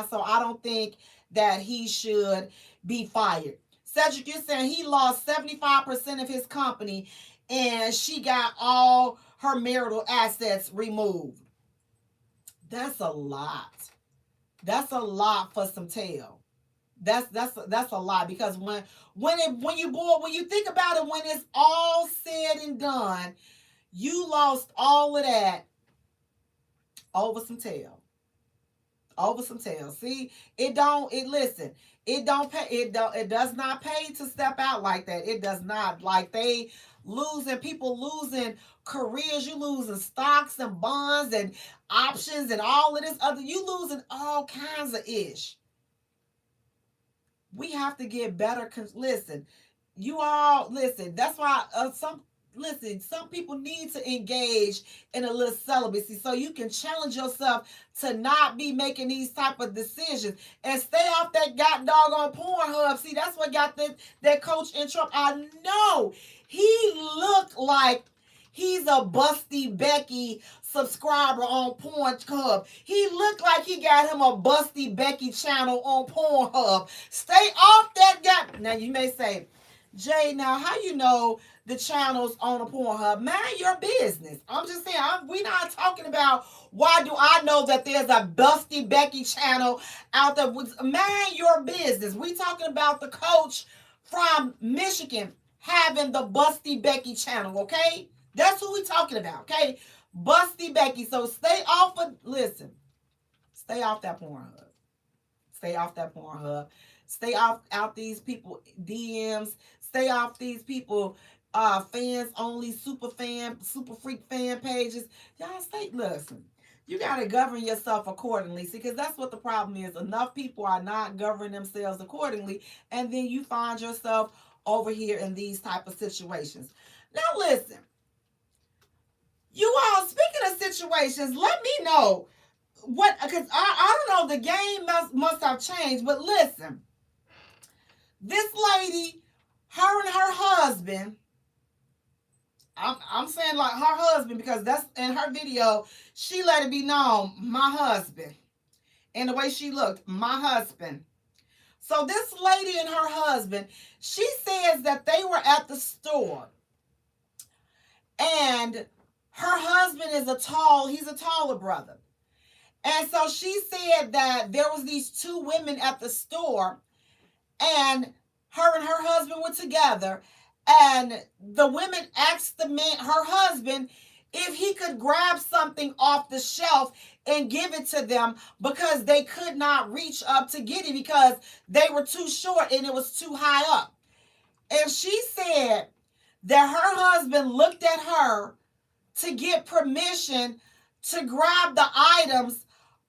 So I don't think that he should be fired. Cedric, you're saying he lost 75% of his company and she got all her marital assets removed. That's a lot. That's a lot for some tail. That's a lot, because when you think about it, when it's all said and done, you lost all of that over some tail. Over some tail. See, it don't pay. It does not pay to step out like that. It does not. Like, people losing careers, you losing stocks and bonds and options and all of this other, you losing all kinds of ish. We have to get better. Listen, you all listen. That's why some people need to engage in a little celibacy so you can challenge yourself to not be making these type of decisions and stay off that doggone Pornhub. See, that's what got that coach in trouble. I know he looked like he's a Busty Becky subscriber on Pornhub. He looked like he got him a Busty Becky channel on Pornhub. Stay off that guy. Now you may say, Jay, now how you know the channels on a Pornhub? Mind your business. I'm just saying, we're not talking about why do I know that there's a Busty Becky channel out there. Mind your business. We talking about the coach from Michigan having the Busty Becky channel, okay? That's who we talking about, okay? Busty Becky. So stay off that Pornhub. Stay off that Pornhub. Stay out these people DMs. Stay off these people fans only, super freak fan pages. Y'all listen. You got to govern yourself accordingly. See, because that's what the problem is. Enough people are not governing themselves accordingly, and then you find yourself over here in these type of situations. Now listen. You all, speaking of situations, let me know what, because I don't know, the game must have changed, but listen, this lady, her and her husband, I'm saying like her husband because that's in her video, she let it be known, my husband, and the way she looked, my husband. So this lady and her husband, she says that they were at the store, and her husband is he's a taller brother. And so she said that there was these two women at the store, and her husband were together, and the women asked the man, her husband, if he could grab something off the shelf and give it to them because they could not reach up to get it because they were too short and it was too high up. And she said that her husband looked at her to get permission to grab the items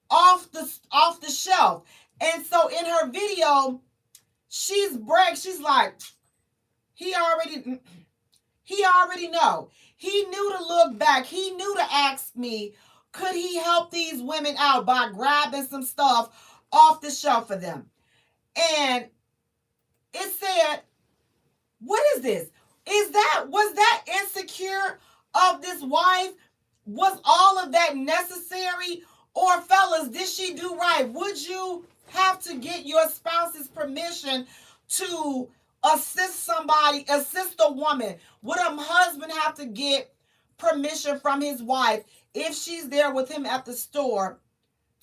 off the shelf. And so in her video, she's like, he already know. He knew to look back. He knew to ask me, could he help these women out by grabbing some stuff off the shelf for them? And it said, what is this? Was that insecure of this wife? Was all of that necessary? Or fellas, did she do right? Would you have to get your spouse's permission to assist a woman? Would a husband have to get permission from his wife if she's there with him at the store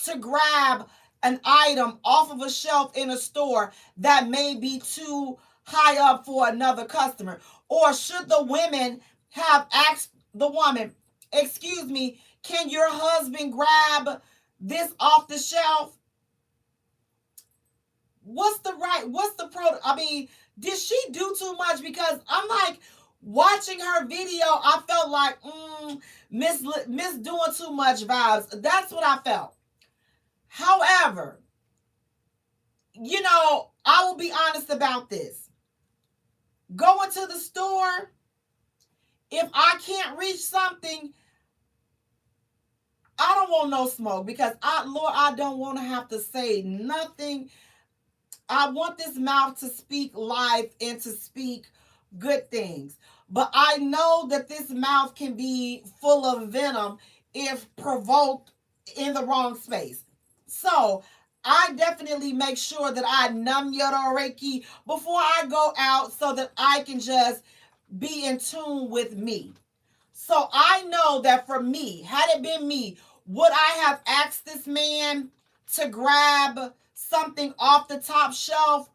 to grab an item off of a shelf in a store that may be too high up for another customer? Or should the women have asked the woman, excuse me, can your husband grab this off the shelf? What's the pro? I mean, did she do too much? Because I'm like, watching her video, I felt like, miss doing too much vibes. That's what I felt. However, I will be honest about this. Going to the store, if I can't reach something, I don't want no smoke, because I don't want to have to say nothing. I want this mouth to speak life and to speak good things. But I know that this mouth can be full of venom if provoked in the wrong space. So I definitely make sure that I nam yodo reiki before I go out, so that I can just be in tune with me. So I know that for me, had it been me, would I have asked this man to grab something off the top shelf?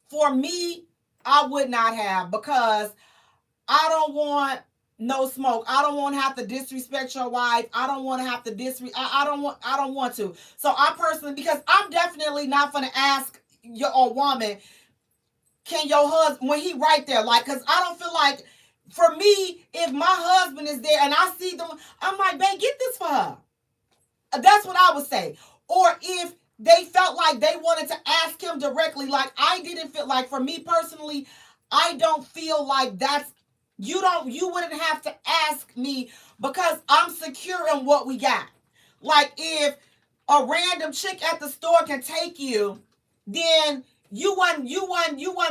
For me, I would not have, because I don't want no smoke. I don't want to have to disrespect your wife. I don't want to have to I don't want to. So I personally, because I'm definitely not going to ask your woman, can your husband, when he right there, like, because I don't feel like, for me, if my husband is there and I see them, I'm like, babe, get this for her. That's what I would say. Or if they felt like they wanted to ask him directly, like I didn't feel like, for me personally, I don't feel like that's, you wouldn't have to ask me, because I'm secure in what we got. Like, if a random chick at the store can take you, then you wasn't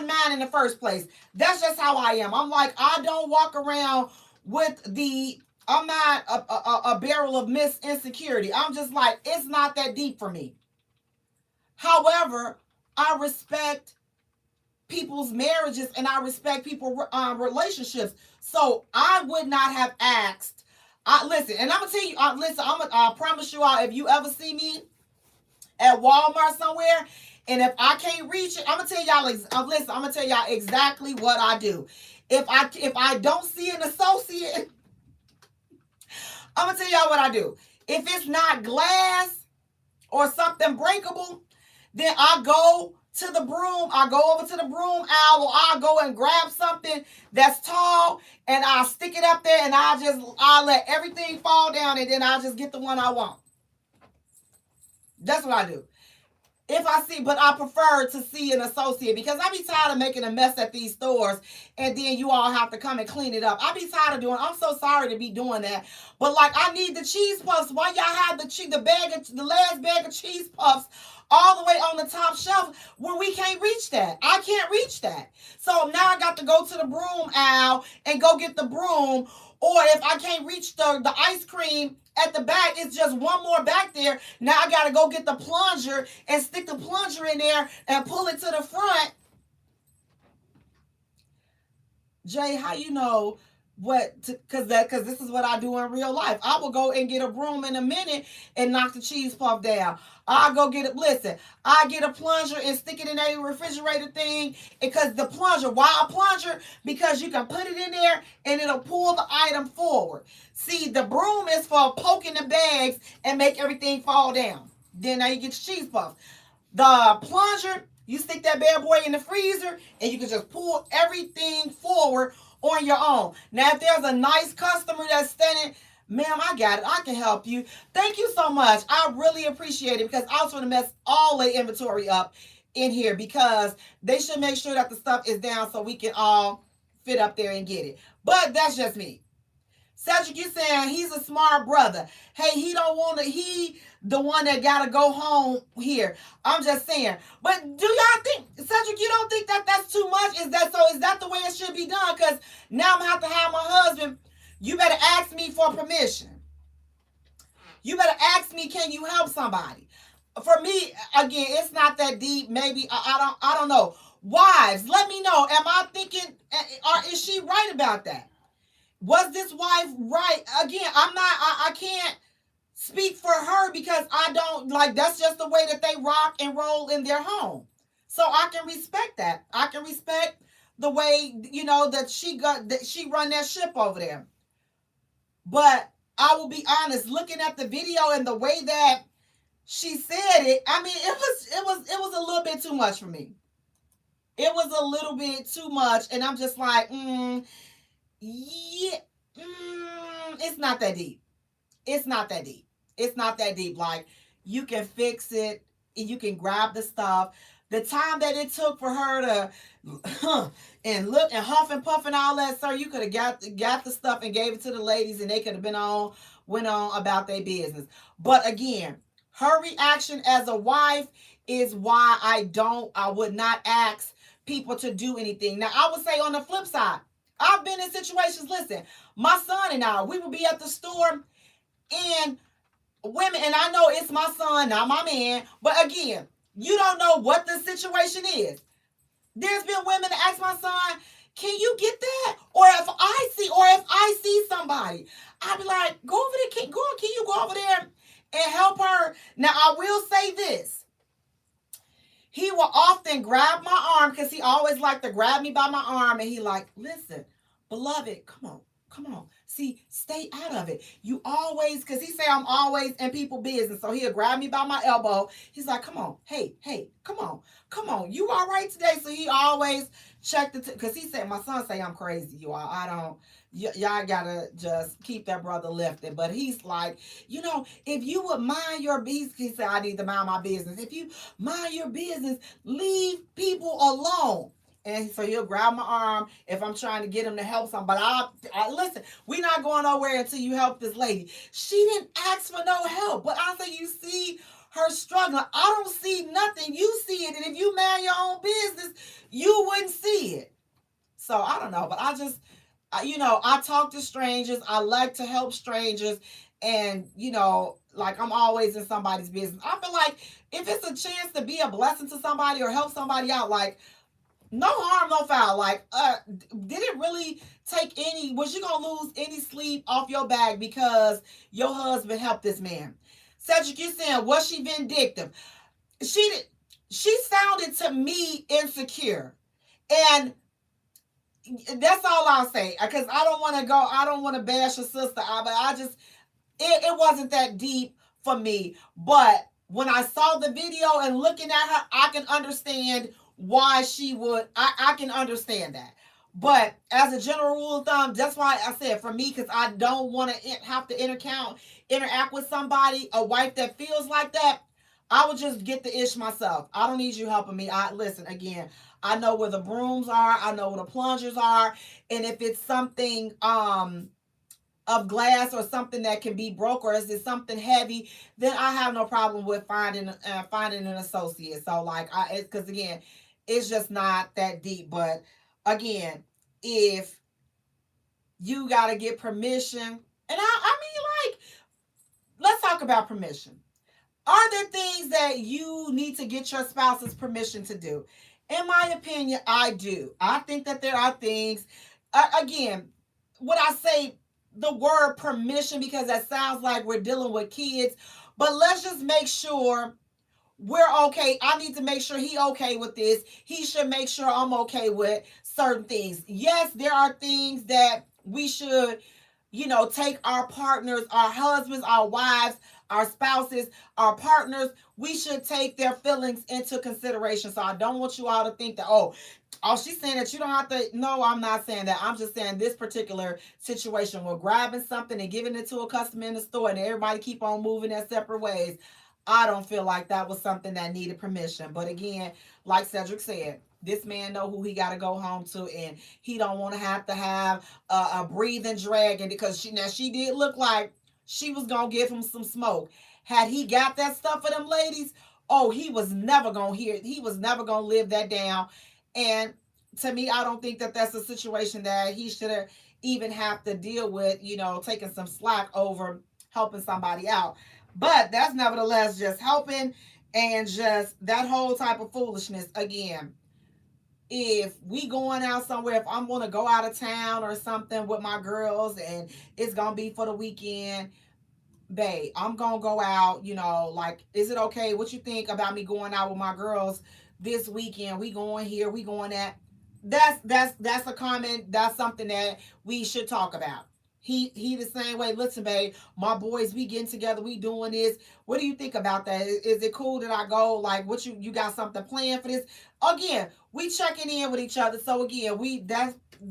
mine in the first place. That's just how I am. I'm like, I don't walk around with I'm not a barrel of insecurity. I'm just like, it's not that deep for me. However, I respect people's marriages and I respect people's relationships. So I would not have asked. Listen, and I'm gonna tell you. I promise you all. If you ever see me at Walmart somewhere, and if I can't reach it, I'm gonna tell y'all. Listen, I'm gonna tell y'all exactly what I do. If I don't see an associate, I'm gonna tell y'all what I do. If it's not glass or something breakable, then I go to the broom. I go over to the broom aisle, or I go and grab something that's tall, and I stick it up there, and I let everything fall down, and then I just get the one I want. That's what I do. If I see, but I prefer to see an associate, because I be tired of making a mess at these stores, and then you all have to come and clean it up. I be tired of doing. I'm so sorry to be doing that, but like, I need the cheese puffs. Why y'all have the last bag of cheese puffs all the way on the top shelf when we can't reach that? I can't reach that. So now I got to go to the broom aisle and go get the broom. Or if I can't reach the ice cream at the back, it's just one more back there. Now I got to go get the plunger and stick the plunger in there and pull it to the front. Jay, how you know what? Because this is what I do in real life. I will go and get a broom in a minute and knock the cheese puff down. I'll go get it. Listen, I get a plunger and stick it in a refrigerator thing. Because the plunger, why a plunger? Because you can put it in there and it'll pull the item forward. See, the broom is for poking the bags and make everything fall down. Then now you get your cheese puff. The plunger, you stick that bad boy in the freezer and you can just pull everything forward on your own. Now, if there's a nice customer that's standing, ma'am, I got it. I can help you. Thank you so much. I really appreciate it because I was going to mess all the inventory up in here because they should make sure that the stuff is down so we can all fit up there and get it. But that's just me. Cedric, you saying he's a smart brother. Hey, he don't want to, he the one that got to go home here. I'm just saying. But do y'all think, Cedric, you don't think that that's too much? Is that the way it should be done? Because now I'm going to have to have my husband, you better ask me for permission. You better ask me, can you help somebody? For me, again, it's not that deep. Maybe, I don't know. Wives, let me know. Am I thinking, or is she right about that? Was this wife right? Again, I can't speak for her because I don't, like, that's just the way that they rock and roll in their home. So I can respect that. I can respect the way, that she run that ship over there. But I will be honest, looking at the video and the way that she said it, I mean, it was a little bit too much for me. It was a little bit too much, and I'm just like, yeah, it's not that deep. It's not that deep. It's not that deep. Like, you can fix it, and you can grab the stuff. The time that it took for her to and look and huff and puff and all that, sir, you could have got the stuff and gave it to the ladies, and they could have went on about their business. But again, her reaction as a wife is why I would not ask people to do anything. Now, I would say on the flip side, I've been in situations, listen, my son and I, we would be at the store and women, and I know it's my son, not my man, but again, you don't know what the situation is. There's been women that ask my son, can you get that? Or if I see somebody, I'd be like, go over there, can you go over there and help her? Now, I will say this. He will often grab my arm because he always liked to grab me by my arm, and he like, listen, beloved, come on. See, stay out of it. You always, because he say I'm always in people business. So he'll grab me by my elbow. He's like, come on. Hey, come on. You all right today? So he always check because he said, my son say I'm crazy, you all. I don't, y'all gotta just keep that brother lifted. But he's like, if you would mind your business, he said, I need to mind my business. If you mind your business, leave people alone. And so he'll grab my arm if I'm trying to get him to help somebody. I listen, we're not going nowhere until you help this lady. She didn't ask for no help. But I say, you see her struggling. I don't see nothing. You see it. And if you mind your own business, you wouldn't see it. So I don't know. But I talk to strangers. I like to help strangers. And, like I'm always in somebody's business. I feel like if it's a chance to be a blessing to somebody or help somebody out, like, no harm, no foul. Like, did it really was you going to lose any sleep off your back because your husband helped this man? Cedric, you saying, was she vindictive? She sounded to me insecure. And that's all I'll say. Because I don't want to bash a sister. But it wasn't that deep for me. But when I saw the video and looking at her, I can understand why she would. I can understand that. But as a general rule of thumb, that's why I said for me, because I don't want to have to interact with somebody, a wife that feels like that, I would just get the ish myself. I don't need you helping me. Listen, again, I know where the brooms are. I know where the plungers are. And if it's something of glass or something that can be broke, or is it something heavy, then I have no problem with finding an associate. So like, because again, it's just not that deep. But again, if you got to get permission, and I mean, like, let's talk about permission. Are there things that you need to get your spouse's permission to do? In my opinion, I do. I think that there are things, again, what I say, the word permission, because that sounds like we're dealing with kids, but let's just make sure we're okay. I need to make sure he okay with this. He should make sure I'm okay with certain things. Yes, there are things that we should, take our partners, our husbands, our wives, our spouses, our partners, we should take their feelings into consideration. So I don't want you all to think that, Oh, she's saying that you don't have to. No, I'm not saying that. I'm just saying this particular situation where grabbing something and giving it to a customer in the store and everybody keep on moving their separate ways. I don't feel like that was something that needed permission. But again, like Cedric said, this man know who he got to go home to, and he don't want to have a breathing dragon because she did look like she was gonna give him some smoke. Had he got that stuff for them ladies, oh, he was never gonna hear. He was never gonna live that down. And to me, I don't think that that's a situation that he should even have to deal with, taking some slack over helping somebody out. But that's nevertheless just helping, and just that whole type of foolishness. Again, if we going out somewhere, if I'm going to go out of town or something with my girls and it's going to be for the weekend, babe, I'm gonna go out, like, is it okay? What you think about me going out with my girls this weekend? We going here, we going that. That's a comment. That's something that we should talk about. He the same way. Listen, babe, my boys, we getting together, we doing this. What do you think about that? Is it cool that I go? Like, what you got something planned for this? Again, we checking in with each other. So again,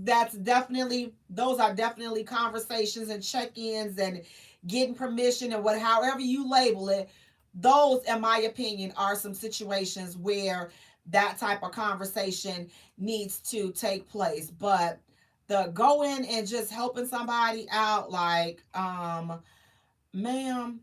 that's definitely, those are definitely conversations and check-ins and getting permission and however you label it. Those, in my opinion, are some situations where that type of conversation needs to take place. But the going and just helping somebody out, like, ma'am,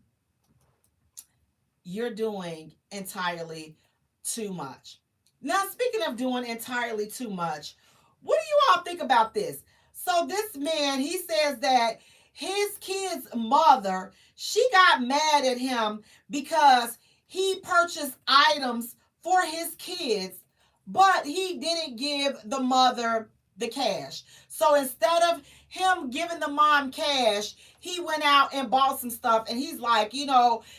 you're doing entirely too much. Now, speaking of doing entirely too much, what do you all think about this? So this man, he says that his kid's mother, she got mad at him because he purchased items for his kids, but he didn't give the mother the cash. So instead of him giving the mom cash, he went out and bought some stuff. And he's like,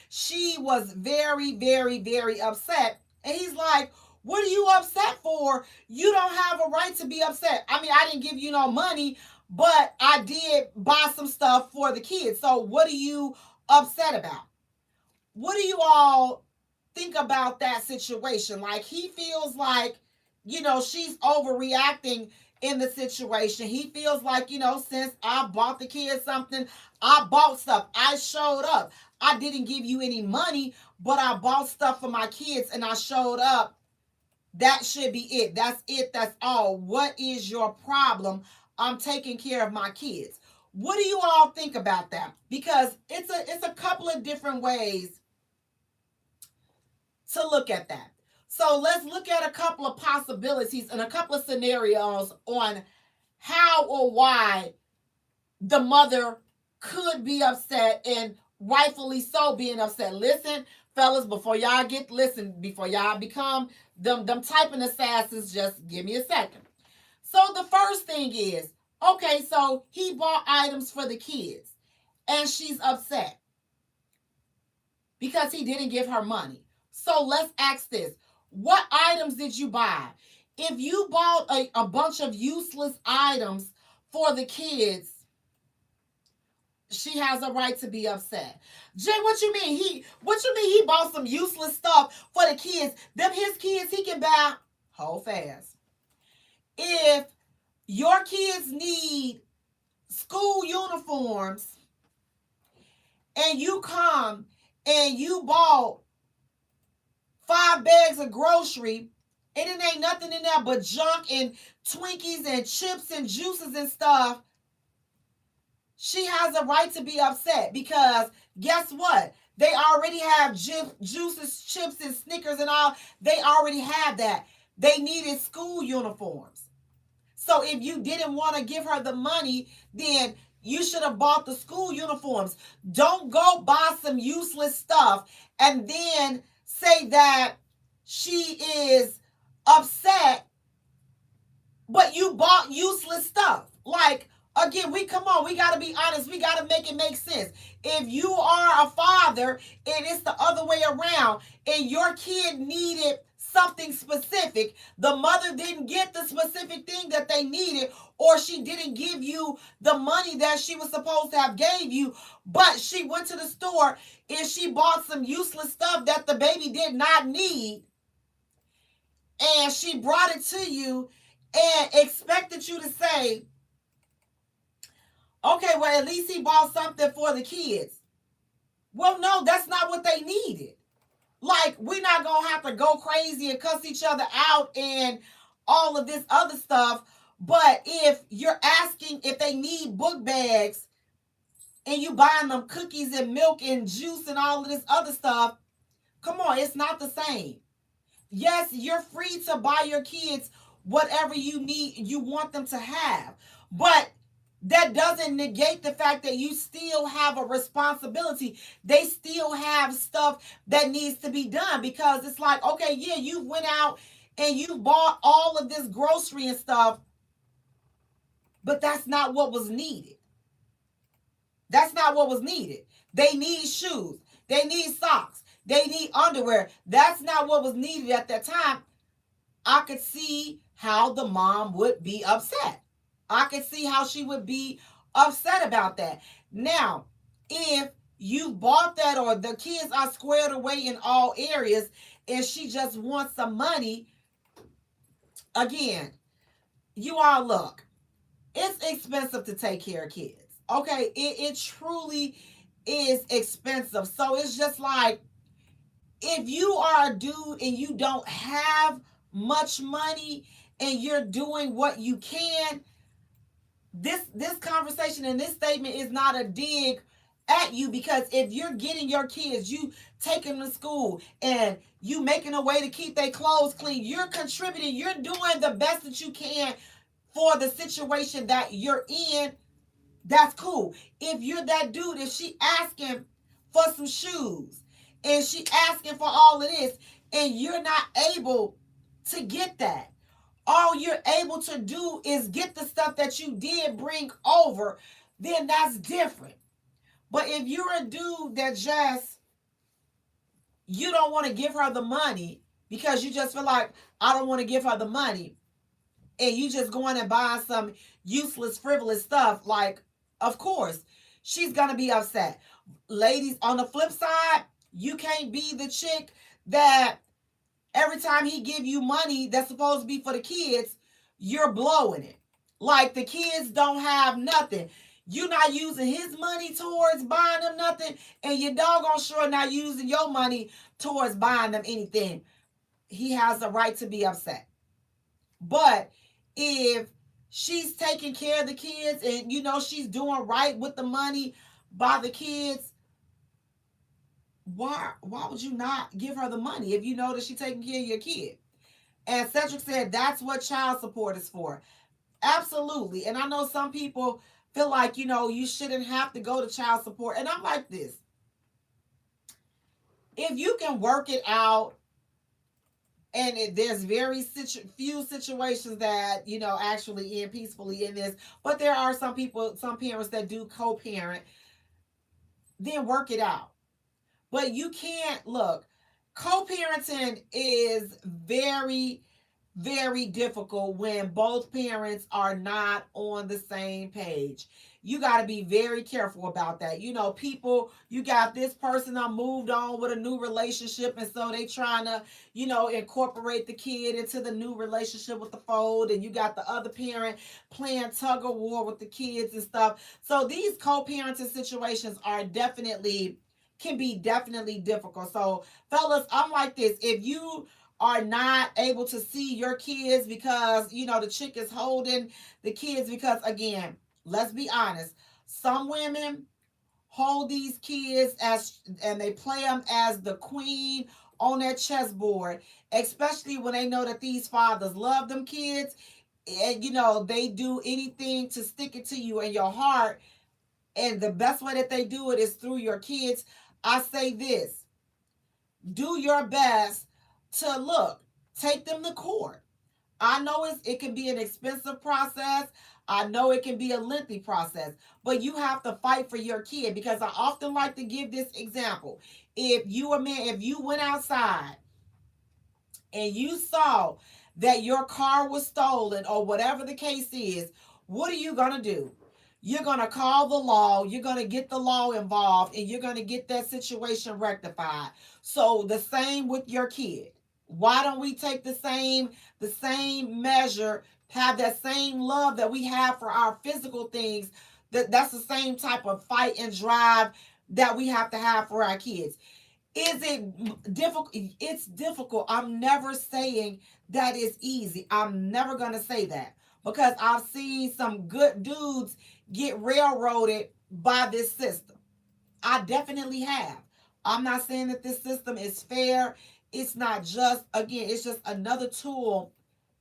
she was very, very, very upset. And he's like, what are you upset for? You don't have a right to be upset. I mean, I didn't give you no money, but I did buy some stuff for the kids. So what are you upset about? What do you all think about that situation? Like, he feels like, she's overreacting in the situation. He feels like, since I bought the kids something, I bought stuff. I showed up. I didn't give you any money, but I bought stuff for my kids and I showed up. That should be it. That's it. That's all. What is your problem? I'm taking care of my kids. What do you all think about that? Because it's a couple of different ways to look at that. So let's look at a couple of possibilities and a couple of scenarios on how or why the mother could be upset, and rightfully so being upset. Listen, fellas, before y'all become them typing assassins, just give me a second. So the first thing is, okay, so he bought items for the kids and she's upset because he didn't give her money. So let's ask this. What items did you buy? If you bought a bunch of useless items for the kids, she has a right to be upset. Jay, what you mean? He bought some useless stuff for the kids? Them his kids, he can buy. Hold fast. If your kids need school uniforms and you come and you bought 5 bags of grocery and it ain't nothing in there but junk and Twinkies and chips and juices and stuff, she has a right to be upset because guess what? They already have juices, chips, and Snickers and all. They already have that. They needed school uniforms. So if you didn't want to give her the money, then you should have bought the school uniforms. Don't go buy some useless stuff and then say that she is upset, but you bought useless stuff. Like, again, we got to be honest. We got to make it make sense. If you are a father and it's the other way around and your kid needed something specific, the mother didn't get the specific thing that they needed, or she didn't give you the money that she was supposed to have gave you, but she went to the store and she bought some useless stuff that the baby did not need, and she brought it to you, and expected you to say, okay, well, at least he bought something for the kids. Well, no, that's not what they needed. Like, we're not going to have to go crazy and cuss each other out and all of this other stuff. But if you're asking if they need book bags and you buying them cookies and milk and juice and all of this other stuff, come on, it's not the same. Yes, you're free to buy your kids whatever you need, you want them to have. But that doesn't negate the fact that you still have a responsibility. They still have stuff that needs to be done, because it's like, okay, yeah, you went out and you bought all of this grocery and stuff, but that's not what was needed. That's not what was needed. They need shoes. They need socks. They need underwear. That's not what was needed at that time. I could see how the mom would be upset. I could see how she would be upset about that. Now, if you bought that or the kids are squared away in all areas and she just wants some money, again, you all look, it's expensive to take care of kids. Okay, it truly is expensive. So it's just like, if you are a dude and you don't have much money and you're doing what you can, this conversation and this statement is not a dig at you, because if you're getting your kids, you taking them to school and you making a way to keep their clothes clean, you're contributing, you're doing the best that you can for the situation that you're in, that's cool. If you're that dude, if she asking for some shoes and she asking for all of this and you're not able to get that, all you're able to do is get the stuff that you did bring over, then that's different. But if you're a dude that just, you don't want to give her the money because you just feel like, I don't want to give her the money, and you just going and buying some useless, frivolous stuff, like, of course, she's going to be upset. Ladies, on the flip side, you can't be the chick that every time he give you money that's supposed to be for the kids, you're blowing it. Like the kids don't have nothing. You're not using his money towards buying them nothing, and you're doggone sure not using your money towards buying them anything. He has the right to be upset. But if she's taking care of the kids and she's doing right with the money by the kids, why would you not give her the money if you know that she's taking care of your kid? And Cedric said that's what child support is for. Absolutely. And I know some people feel like, you shouldn't have to go to child support. And I'm like this. If you can work it out, and there's very few situations that, actually end peacefully in this, but there are some parents that do co-parent, then work it out. But you can't, look, co-parenting is very, very difficult when both parents are not on the same page. You got to be very careful about that. People, you got this person that moved on with a new relationship, and so they trying to, incorporate the kid into the new relationship with the fold, and you got the other parent playing tug of war with the kids and stuff. So these co-parenting situations can be definitely difficult. So fellas, I'm like this. If you are not able to see your kids because, the chick is holding the kids, because again, let's be honest, some women hold these kids and they play them as the queen on their chessboard, especially when they know that these fathers love them kids, and they do anything to stick it to you in your heart, and the best way that they do it is through your kids. I say this: do your best to take them to court. I know it can be an expensive process. I know it can be a lengthy process, but you have to fight for your kid, because I often like to give this example. If you went outside and you saw that your car was stolen or whatever the case is, what are you going to do? You're going to call the law. You're going to get the law involved, and you're going to get that situation rectified. So the same with your kid. Why don't we take the same measure, have that same love that we have for our physical things? That's the same type of fight and drive that we have to have for our kids. Is it difficult? It's difficult. I'm never saying that it's easy. I'm never going to say that, because I've seen some good dudes get railroaded by this system. I definitely have. I'm not saying that this system is fair. It's not just, again, it's just another tool,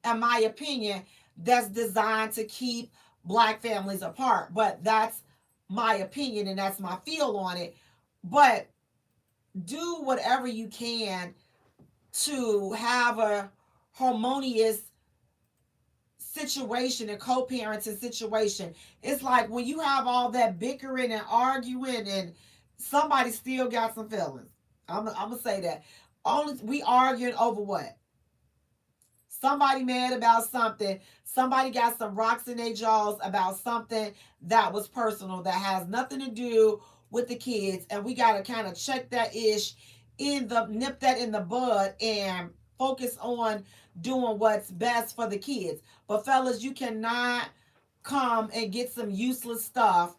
in my opinion, that's designed to keep black families apart. But that's my opinion and that's my feel on it. But do whatever you can to have a harmonious situation and co-parenting situation. It's like when you have all that bickering and arguing and somebody still got some feelings. I'm gonna say that. Only we arguing over what? Somebody mad about something. Somebody got some rocks in their jaws about something that was personal, that has nothing to do with the kids. And we got to kind of check that ish nip that in the bud and focus on doing what's best for the kids. But fellas, you cannot come and get some useless stuff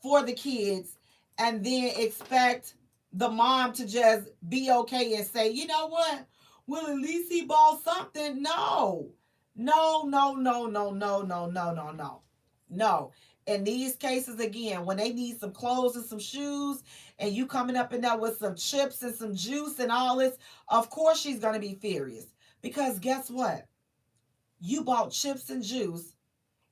for the kids and then expect the mom to just be okay and say, you know what? Well, at least he bought something. No. No, no, no, no, no, no, no, no, no. No. In these cases, again, when they need some clothes and some shoes, and you coming up in there with some chips and some juice and all this, of course she's going to be furious. Because guess what? You bought chips and juice,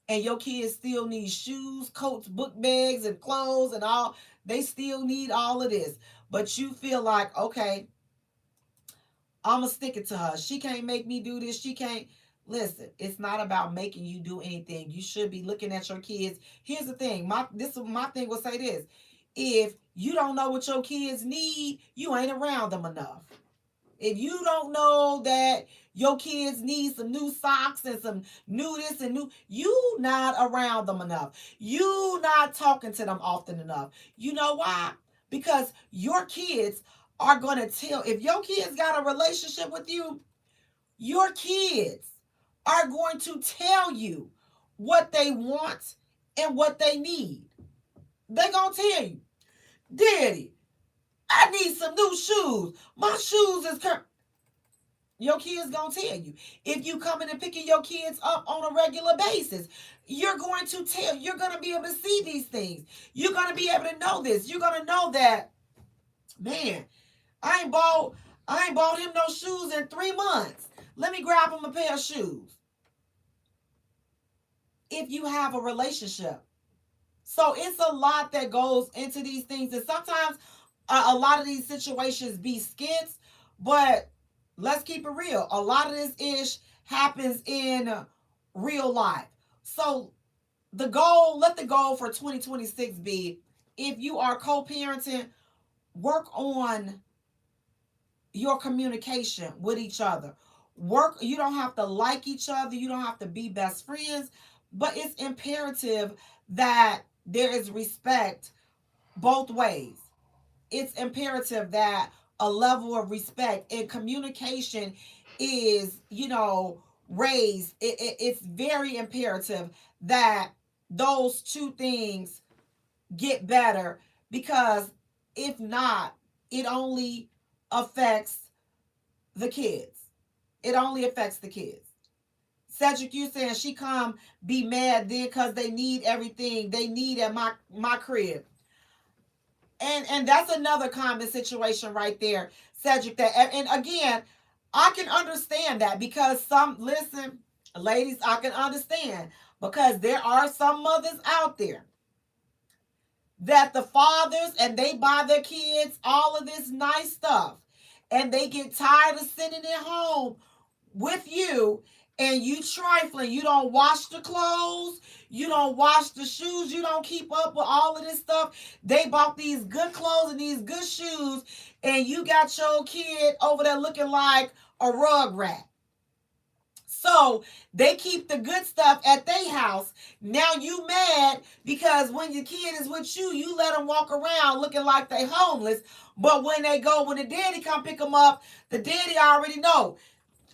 and your kids still need shoes, coats, book bags, and clothes and all. They still need all of this. But you feel like, okay, I'm going to stick it to her. She can't make me do this. She can't. Listen, it's not about making you do anything. You should be looking at your kids. Here's the thing. My thing will say this. If you don't know what your kids need, you ain't around them enough. If you don't know that your kids need some new socks and some new this and new, you not around them enough. You not talking to them often enough. You know why? Because your kids are going to tell, if your kids got a relationship with you, your kids are going to tell you what they want and what they need. They going to tell you, Daddy, I need some new shoes. My shoes is your kids gonna tell you. If you coming and picking your kids up on a regular basis, you're going to tell. You're gonna be able to see these things. You're gonna be able to know this. You're gonna know that, man, I ain't bought him no shoes in 3 months. Let me grab him a pair of shoes. If you have a relationship. So it's a lot that goes into these things. And sometimes a lot of these situations be skits, but let's keep it real. A lot of this ish happens in real life. So let the goal for 2026 be, if you are co-parenting, work on your communication with each other. You don't have to like each other. You don't have to be best friends, but it's imperative that there is respect both ways. It's imperative that a level of respect and communication is, raised. It's very imperative that those two things get better, because if not, it only affects the kids. It only affects the kids. Cedric, you saying she come be mad then because they need everything they need at my crib. And that's another common situation right there, Cedric. And again, I can understand that, because listen, ladies, I can understand, because there are some mothers out there that the fathers, and they buy their kids all of this nice stuff, and they get tired of sending it home with you, and you trifling. You don't wash the clothes. You don't wash the shoes. You don't keep up with all of this stuff. They bought these good clothes and these good shoes, and you got your kid over there looking like a rug rat. So they keep the good stuff at their house. Now you mad because when your kid is with you, you let them walk around looking like they homeless. But when the daddy come pick them up, the daddy already know.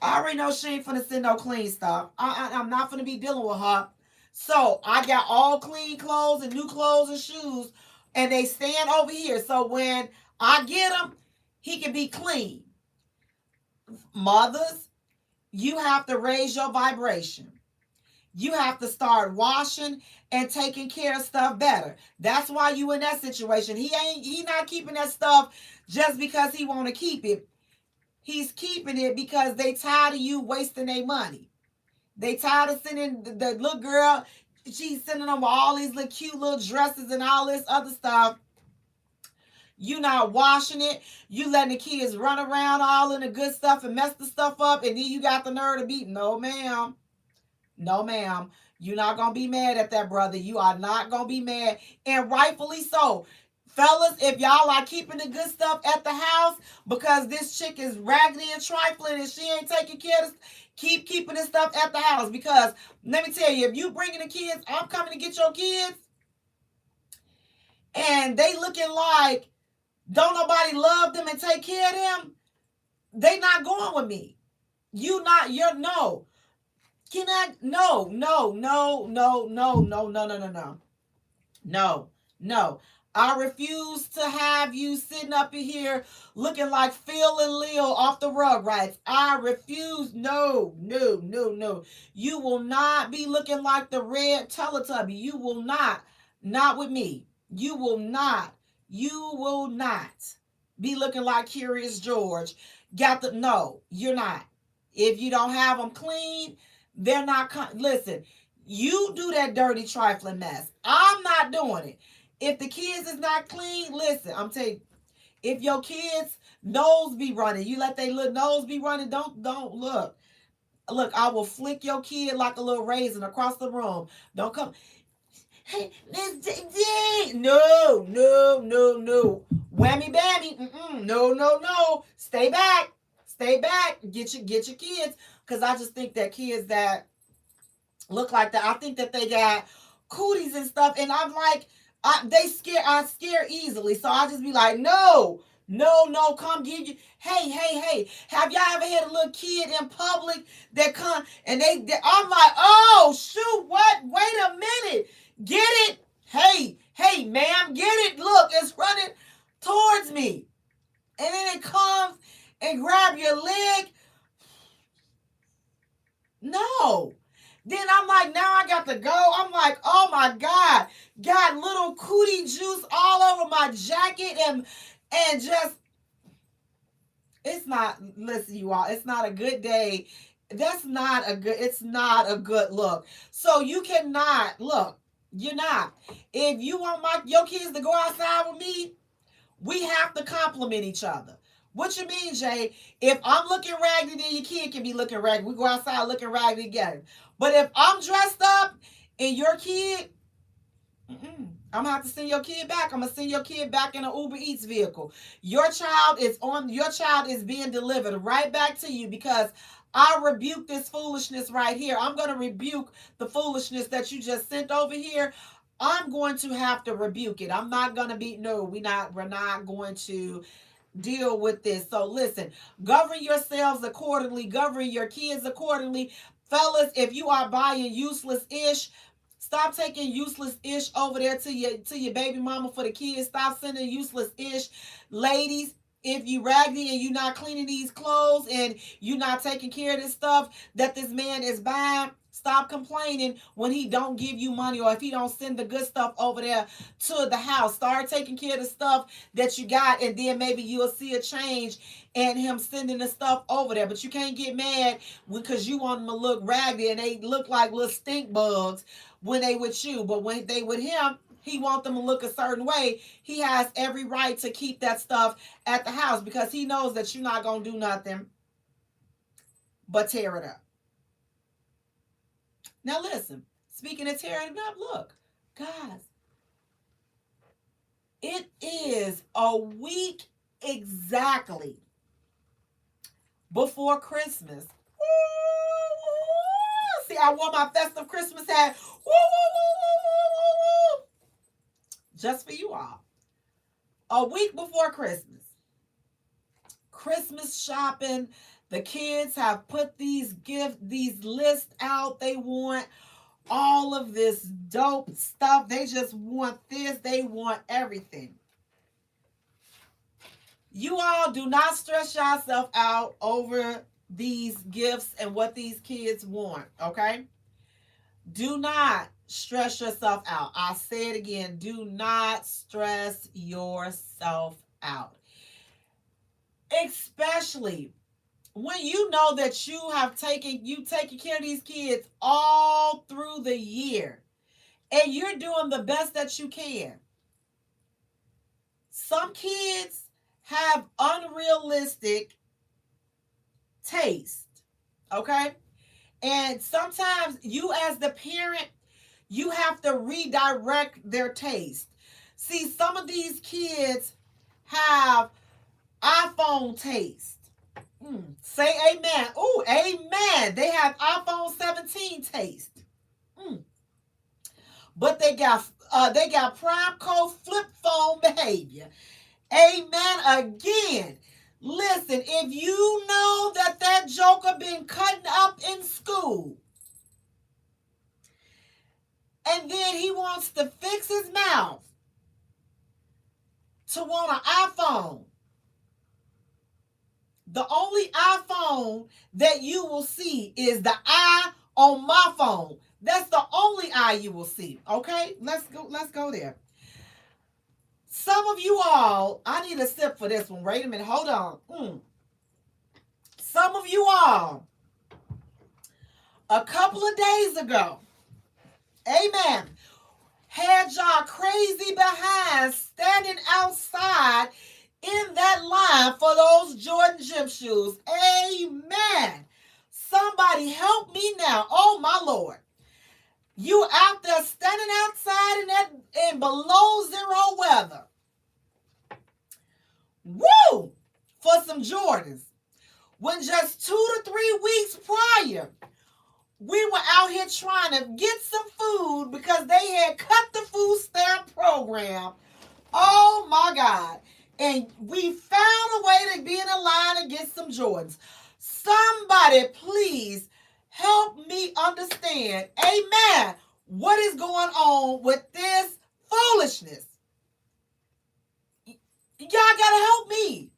I already know she ain't finna send no clean stuff. I'm not finna be dealing with her. So I got all clean clothes and new clothes and shoes, and they stand over here. So when I get him, he can be clean. Mothers, you have to raise your vibration. You have to start washing and taking care of stuff better. That's why you in that situation. He not keeping that stuff just because he want to keep it. He's keeping it because they tired of you wasting their money. They tired of sending the little girl. She's sending them all these little cute little dresses and all this other stuff. You not washing it. You letting the kids run around all in the good stuff and mess the stuff up. And then you got the nerve to beat. No, ma'am. No, ma'am. You're not going to be mad at that, brother. You are not going to be mad. And rightfully so. Fellas, if y'all are keeping the good stuff at the house because this chick is raggedy and trifling and she ain't taking care of this, keep keeping this stuff at the house. Because let me tell you, if you bringing the kids, I'm coming to get your kids, and they looking like don't nobody love them and take care of them, they not going with me. You're no. Can I? No. No. I refuse to have you sitting up in here looking like Phil and Leo off the Rugrats. I refuse. No. You will not be looking like the red Teletubby. You will not. Not with me. You will not be looking like Curious George. No, you're not. If you don't have them clean, they're not. Listen, you do that dirty trifling mess. I'm not doing it. If the kids is not clean, listen, I'm telling you, if your kids' nose be running, you let their little nose be running, don't look. Look, I will flick your kid like a little raisin across the room. Don't come. Hey, no. Whammy bammy. No. Stay back. Get your kids. Because I just think that kids that look like that, I think that they got cooties and stuff. And I'm like, I scare easily. So I just be like, no, come give you. Hey. Have y'all ever had a little kid in public that come and I'm like, oh, shoot, what? Wait a minute. Get it? Hey, ma'am, get it. Look, it's running towards me. And then it comes and grab your leg. No. Then I'm like, now I got to go. I'm like, oh my God. Got little cootie juice all over my jacket and just, it's not, listen, you all, it's not a good day. It's not a good look. So you cannot, look, you're not. If you want your kids to go outside with me, we have to compliment each other. What you mean, Jay? If I'm looking raggedy, then your kid can be looking raggedy. We go outside looking raggedy together. But if I'm dressed up and your kid, I'm going to have to send your kid back. I'm going to send your kid back in an Uber Eats vehicle. Your child is being delivered right back to you because I rebuke this foolishness right here. I'm going to rebuke the foolishness that you just sent over here. I'm going to have to rebuke it. I'm not going to we're not going to deal with this. So listen, govern yourselves accordingly, govern your kids accordingly. Fellas, if you are buying useless ish, stop taking useless ish over there to your baby mama for the kids. Stop sending useless ish. Ladies, if you raggedy and you not cleaning these clothes and you not taking care of this stuff that this man is buying, stop complaining when he don't give you money or if he don't send the good stuff over there to the house. Start taking care of the stuff that you got, and then maybe you'll see a change in him sending the stuff over there. But you can't get mad because you want them to look raggedy and they look like little stink bugs when they with you. But when they with him, he wants them to look a certain way. He has every right to keep that stuff at the house because he knows that you're not going to do nothing but tear it up. Now listen, speaking of tearing it up, look, guys, it is a week exactly before Christmas. I wore my festive Christmas hat. Woo, woo, woo, woo, woo, woo, woo. Just for you all. A week before Christmas. Christmas shopping. The kids have put these lists out. They want all of this dope stuff. They just want this. They want everything. You all do not stress yourself out over these gifts and what these kids want, okay? Do not stress yourself out. I'll say it again. Do not stress yourself out. Especially when you know that you taken care of these kids all through the year and you're doing the best that you can. Some kids have unrealistic taste, okay? And sometimes you as the parent, you have to redirect their taste. See, some of these kids have iPhone taste. Say amen. Ooh, amen. They have iPhone 17 taste. But they got prime code flip phone behavior. Amen again. Listen, if you know that joker been cutting up in school and then he wants to fix his mouth to want an iPhone, the only iPhone that you will see is the I on my phone. That's the only I you will see. Okay? Let's go there. Some of you all, I need a sip for this one. Wait a minute. Hold on. Some of you all, a couple of days ago, amen, had y'all crazy behind standing outside in that line for those Jordan gym shoes. Amen. Somebody help me now. Oh, my Lord. You out there standing outside in below zero weather. Woo! For some Jordans. When just 2 to 3 weeks prior, we were out here trying to get some food because they had cut the food stamp program. Oh, my God. And we found a way to be in a line and get some Jordans. Somebody, please help me understand, amen, what is going on with this foolishness. Y'all gotta help me.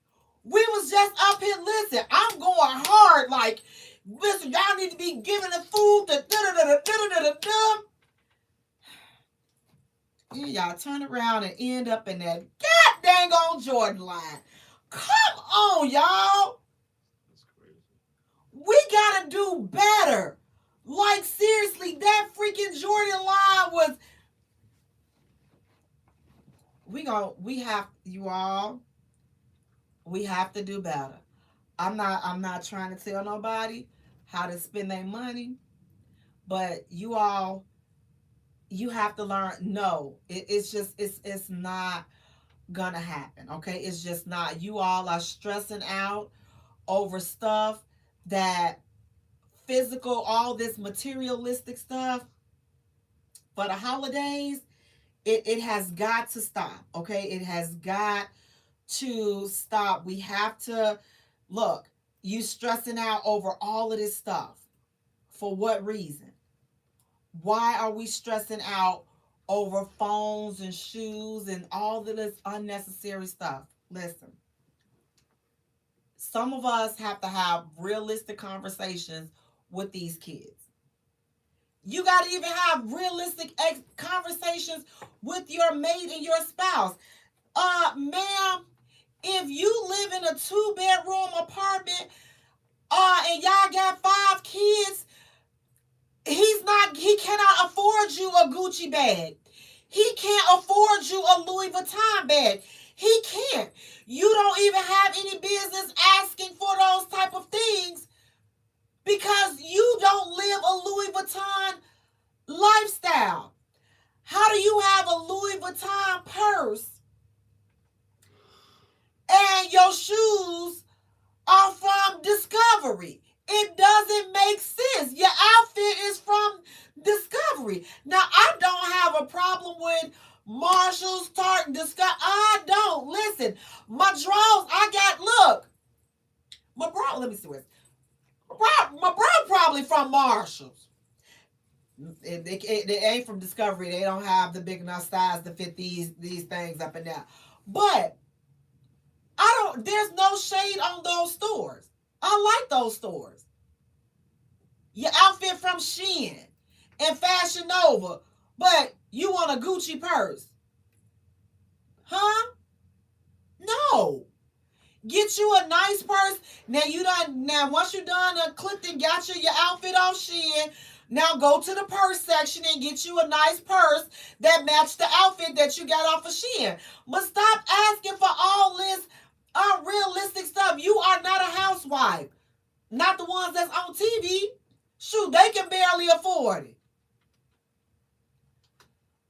We was just up here, listen, I'm going hard, like, listen, y'all need to be giving the food to da-da-da-da-da-da-da-da. Y'all turn around and end up in that god dang on Jordan line. Come on, y'all. That's crazy. We gotta do better. Like, seriously, that freaking Jordan line was. We have to do better. I'm not trying to tell nobody how to spend their money, but you all, you have to learn. No, it's not gonna happen. Okay, it's just not. You all are stressing out over stuff that physical, all this materialistic stuff for the holidays. It has got to stop. Okay, it has got to stop. We have to look. You stressing out over all of this stuff. For what reason? Why are we stressing out over phones and shoes and all of this unnecessary stuff? Listen, some of us have to have realistic conversations with these kids. You got to even have realistic conversations with your mate and your spouse. Ma'am, if you live in a 2-bedroom apartment, and y'all got 5 kids, he cannot afford you a Gucci bag. He can't afford you a Louis Vuitton bag. He can't. You don't even have any business asking for those type of things because you don't live a Louis Vuitton lifestyle. How do you have a Louis Vuitton purse and your shoes are from Discovery It doesn't make sense. Your outfit is from Discovery. Now, I don't have a problem with Marshall's, Target, Discovery. I don't. Listen, my drawers, I got, look, my bra, let me see what my bra probably from Marshall's. It ain't from Discovery. They don't have the big enough size to fit these things up and down. But there's no shade on those stores. I like those stores. Your outfit from Shein and Fashion Nova, but you want a Gucci purse. Huh? No. Get you a nice purse. Now once you done clicked and got your outfit off Shein, now go to the purse section and get you a nice purse that matched the outfit that you got off of Shein. But stop asking for all this unrealistic stuff. You are not a housewife. Not the ones that's on TV. Shoot, they can barely afford it.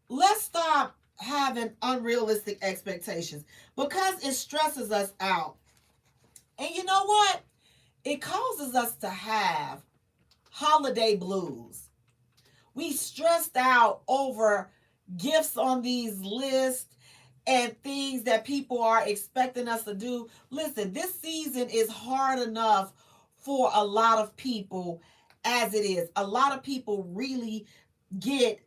Let's stop having unrealistic expectations because it stresses us out. And you know what? It causes us to have holiday blues. We stressed out over gifts on these lists and things that people are expecting us to do. Listen, this season is hard enough for a lot of people as it is. A lot of people really get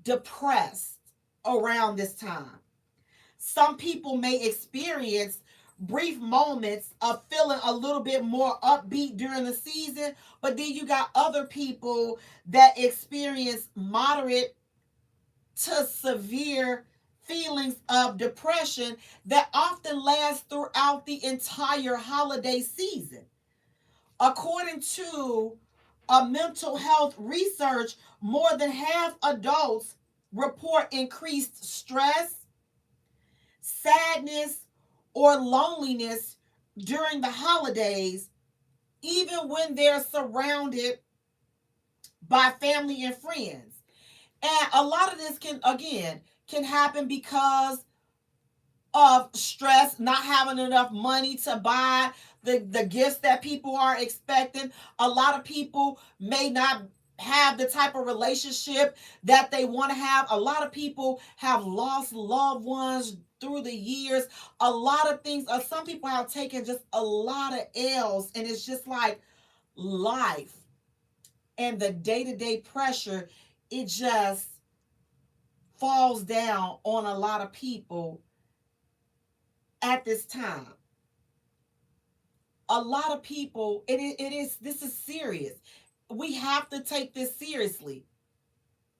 depressed around this time. Some people may experience brief moments of feeling a little bit more upbeat during the season, but then you got other people that experience moderate to severe feelings of depression that often last throughout the entire holiday season. According to a mental health research, more than half adults report increased stress, sadness, or loneliness during the holidays, even when they're surrounded by family and friends. And a lot of this can happen because of stress, not having enough money to buy the gifts that people are expecting. A lot of people may not have the type of relationship that they want to have. A lot of people have lost loved ones through the years. A lot of things, some people have taken just a lot of L's, and it's just like life and the day-to-day pressure, it just falls down on a lot of people at this time. A lot of people, this is serious. We have to take this seriously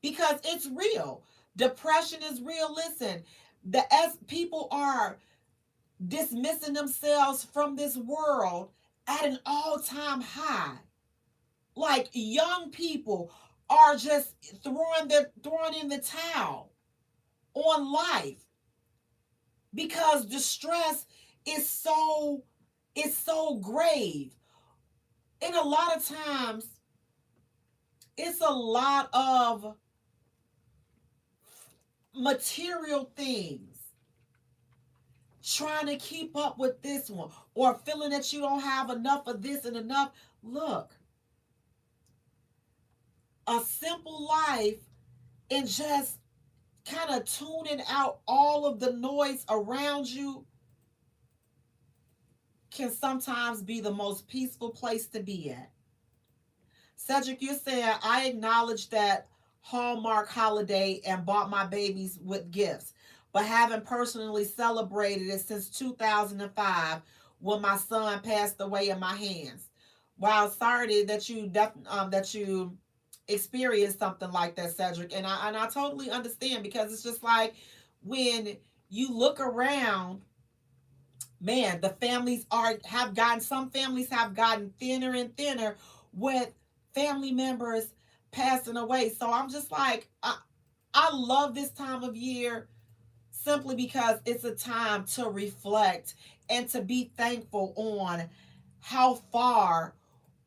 because it's real. Depression is real. Listen, as people are dismissing themselves from this world at an all-time high. Like young people are just throwing in the towel on life because the stress is so grave. And a lot of times it's a lot of material things, trying to keep up with this one, or feeling that you don't have enough of this and enough. Look, a simple life and just kind of tuning out all of the noise around you can sometimes be the most peaceful place to be at. Cedric, you're saying, I acknowledge that Hallmark holiday and bought my babies with gifts, but haven't personally celebrated it since 2005 when my son passed away in my hands. Wow, sorry that you experienced something like that, Cedric, and I totally understand, because it's just like when you look around, man, some families have gotten thinner and thinner with family members passing away. So I'm just like, I love this time of year simply because it's a time to reflect and to be thankful on how far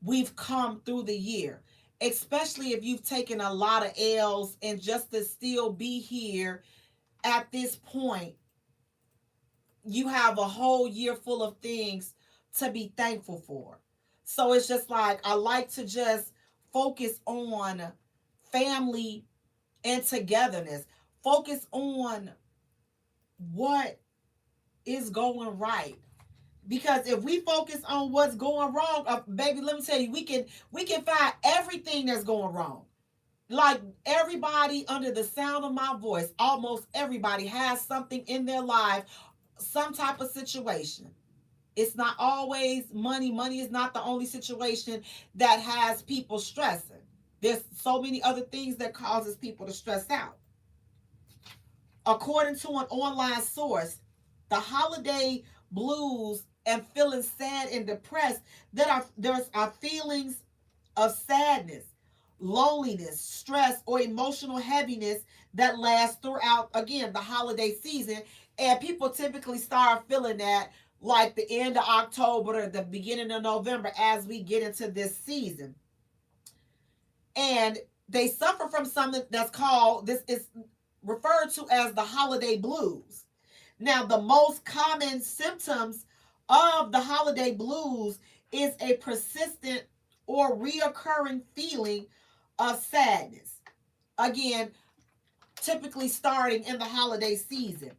we've come through the year, especially if you've taken a lot of L's, and just to still be here at this point, you have a whole year full of things to be thankful for. So it's just like I like to just focus on family and togetherness. Focus on what is going right. Because if we focus on what's going wrong, baby, let me tell you, we can find everything that's going wrong. Like everybody under the sound of my voice, almost everybody has something in their life, some type of situation. It's not always money. Money is not the only situation that has people stressing. There's so many other things that causes people to stress out. According to an online source, the holiday blues and feeling sad and depressed, there's feelings of sadness, loneliness, stress, or emotional heaviness that lasts throughout, again, the holiday season. And people typically start feeling that like the end of October or the beginning of November as we get into this season. And they suffer from something that's called, this is referred to as the holiday blues. Now, the most common symptoms of the holiday blues is a persistent or reoccurring feeling of sadness. Again, typically starting in the holiday season.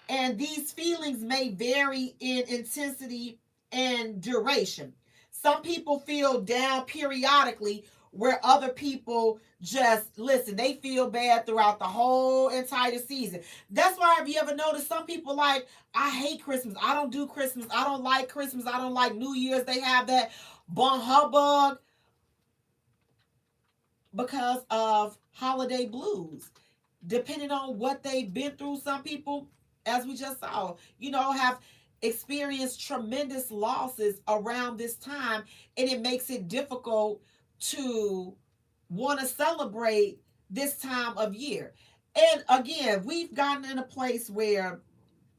And these feelings may vary in intensity and duration. Some people feel down periodically, where other people just listen, they feel bad throughout the whole entire season. That's why, have you ever noticed some people like, I hate Christmas, I don't do Christmas, I don't like Christmas, I don't like New Year's. They have that bon hubbub because of holiday blues. Depending on what they've been through, some people, as we just saw, have experienced tremendous losses around this time, and it makes it difficult to want to celebrate this time of year. And again, we've gotten in a place where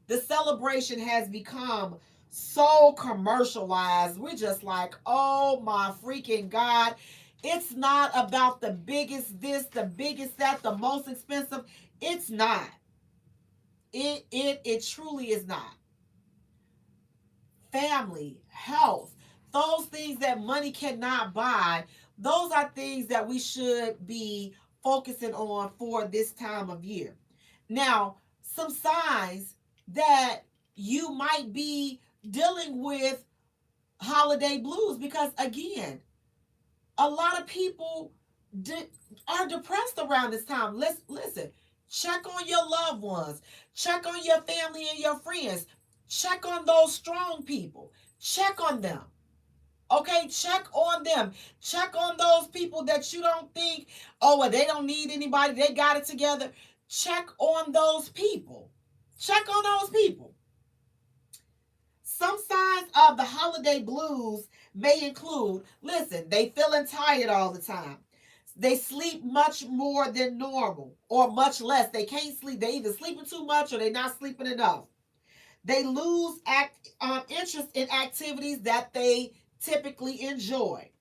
the celebration has become so commercialized. We're just like, oh my freaking God. It's not about the biggest this, the biggest that, the most expensive. It's not. It truly is not. Family, health, those things that money cannot buy, those are things that we should be focusing on for this time of year. Now, some signs that you might be dealing with holiday blues, because again, a lot of people de- are depressed around this time. Listen, check on your loved ones, check on your family and your friends, check on those strong people, check on them. Okay, check on them. Check on those people that you don't think, oh, well, they don't need anybody, they got it together. Check on those people. Check on those people. Some signs of the holiday blues may include, listen, they feeling tired all the time. They sleep much more than normal or much less. They can't sleep. They either sleeping too much or they're not sleeping enough. They lose interest in activities that they typically enjoy.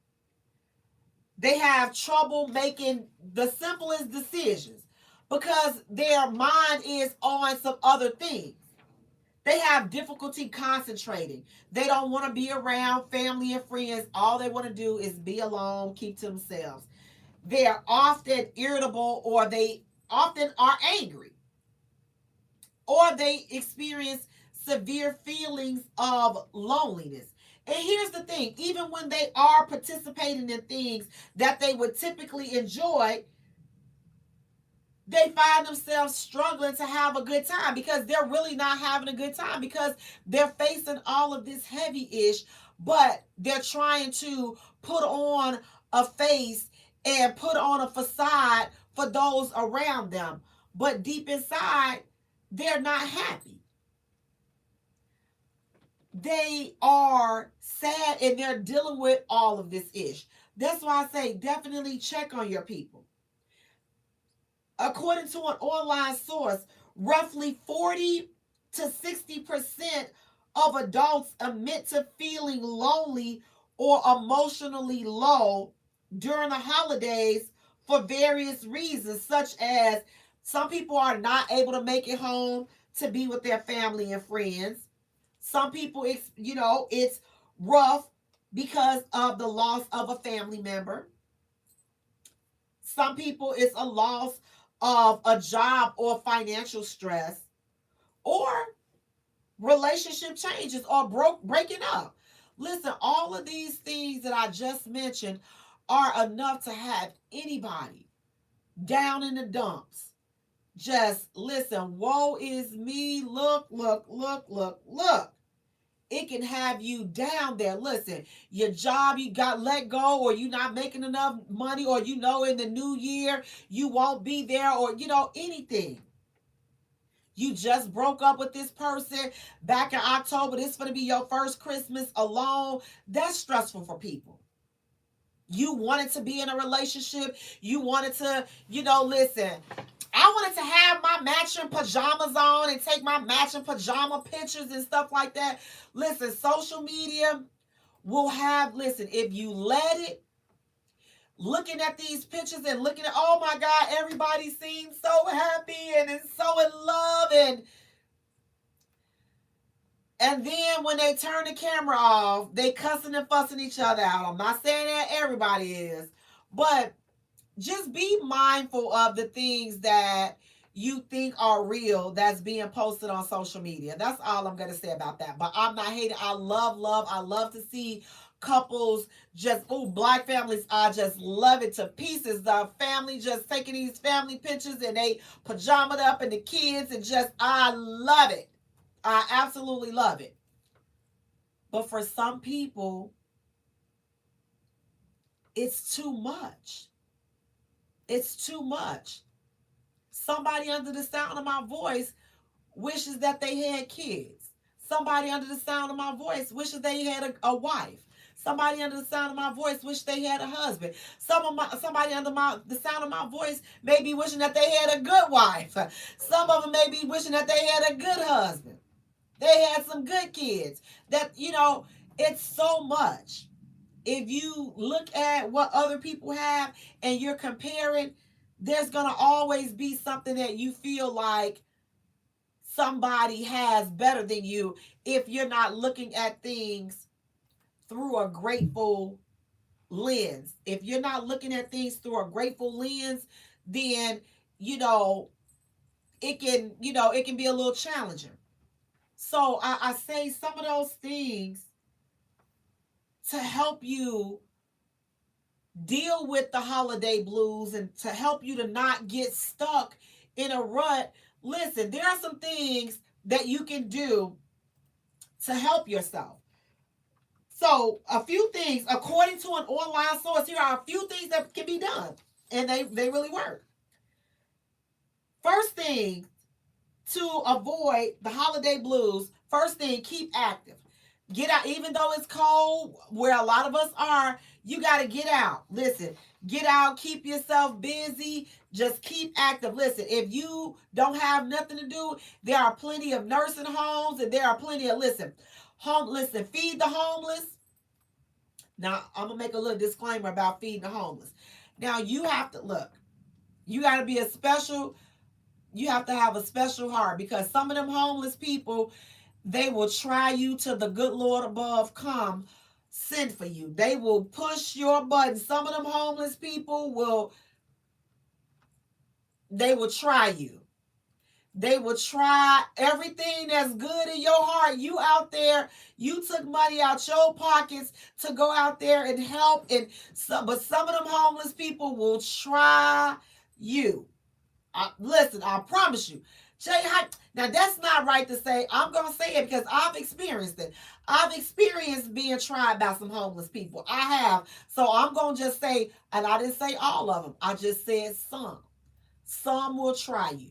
They have trouble making the simplest decisions because their mind is on some other things. They have difficulty concentrating. They don't want to be around family and friends. All they want to do is be alone, keep to themselves. They are often irritable, or they often are angry, or they experience severe feelings of loneliness. And here's the thing, even when they are participating in things that they would typically enjoy, they find themselves struggling to have a good time because they're really not having a good time because they're facing all of this heavy ish, but they're trying to put on a face and put on a facade for those around them. But deep inside, they're not happy. They are sad and they're dealing with all of this ish. That's why I say definitely check on your people. According to an online source, roughly 40 to 60% of adults admit to feeling lonely or emotionally low during the holidays for various reasons, such as some people are not able to make it home to be with their family and friends. Some people, it's rough because of the loss of a family member. Some people, it's a loss of a job or financial stress, or relationship changes, or breaking up. Listen, all of these things that I just mentioned are enough to have anybody down in the dumps. Just listen, woe is me. Look, look, look, look, look. It can have you down there. Listen, your job, you got let go, or you not making enough money, or in the new year you won't be there, or anything. You just broke up with this person back in October. This is going to be your first Christmas alone. That's stressful for people. You wanted to be in a relationship. You wanted to, listen, I wanted to have my matching pajamas on and take my matching pajama pictures and stuff like that. Listen, social media will have, listen, if you let it, looking at these pictures and looking at, oh my God, everybody seems so happy and is so in love, and then when they turn the camera off, they cussing and fussing each other out. I'm not saying that everybody is, but just be mindful of the things that you think are real that's being posted on social media. That's all I'm going to say about that. But I'm not hating. I love to see couples just, black families, I just love it to pieces. The family just taking these family pictures and they pajamaed up and the kids, and just, I love it. I absolutely love it. But for some people, it's too much. It's too much. Somebody under the sound of my voice wishes that they had kids. Somebody under the sound of my voice wishes they had a wife. Somebody under the sound of my voice wish they had a husband. Somebody under the sound of my voice may be wishing that they had a good wife. Some of them may be wishing that they had a good husband. They had some good kids. That, it's so much. If you look at what other people have and you're comparing, there's going to always be something that you feel like somebody has better than you if you're not looking at things through a grateful lens. If you're not looking at things through a grateful lens, then, it can be a little challenging. So I say some of those things to help you deal with the holiday blues and to help you to not get stuck in a rut. Listen, there are some things that you can do to help yourself. So a few things, according to an online source, here are a few things that can be done, and they really work. First thing, to avoid the holiday blues, first thing, keep active. Get out, even though it's cold, where a lot of us are, you got to get out. Listen, get out, keep yourself busy, just keep active. Listen, if you don't have nothing to do, there are plenty of nursing homes, and there are plenty of, feed the homeless. Now, I'm going to make a little disclaimer about feeding the homeless. Now, you have to, you got to you have to have a special heart, because some of them homeless people, they will try you till the good Lord above come send for you. They will push your button. Some of them homeless people they will try you. They will try everything that's good in your heart. You out there, you took money out your pockets to go out there and help. But some of them homeless people will try you. Listen, I promise you. Jay, now that's not right to say. I'm going to say it because I've experienced it. I've experienced being tried by some homeless people. I have. So I'm going to just say, and I didn't say all of them. I just said some. Some will try you.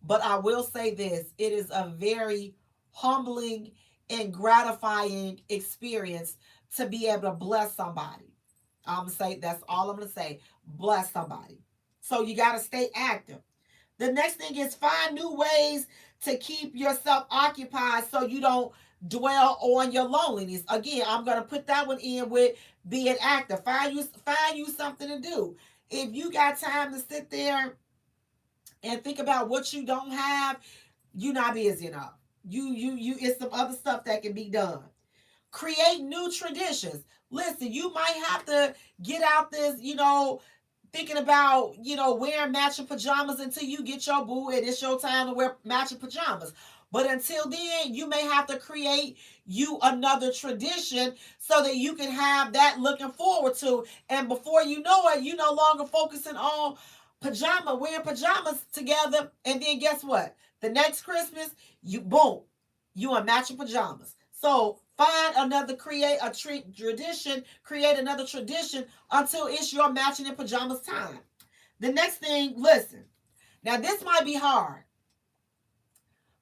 But I will say this. It is a very humbling and gratifying experience to be able to bless somebody. I'm going to say, that's all I'm going to say. Bless somebody. So you got to stay active. The next thing is find new ways to keep yourself occupied so you don't dwell on your loneliness. Again, I'm going to put that one in with being active. Find you something to do. If you got time to sit there and think about what you don't have, you're not busy enough. It's some other stuff that can be done. Create new traditions. Listen, you might have to get out this, thinking about, wearing matching pajamas until you get your boo and it's your time to wear matching pajamas. But until then, you may have to create you another tradition so that you can have that looking forward to. And before you know it, you no longer focusing on wearing pajamas together. And then guess what? The next Christmas, you boom, you in matching pajamas. So find another, create another tradition until it's your matching in pajamas time. The next thing, listen. Now this might be hard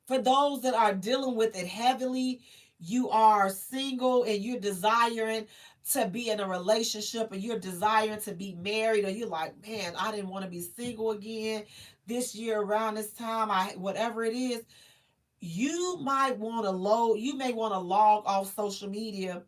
for those that are dealing with it heavily. You are single and you're desiring to be in a relationship, or you're desiring to be married, or you're like, man, I didn't want to be single again this year around this time. Whatever it is, you may want to log off social media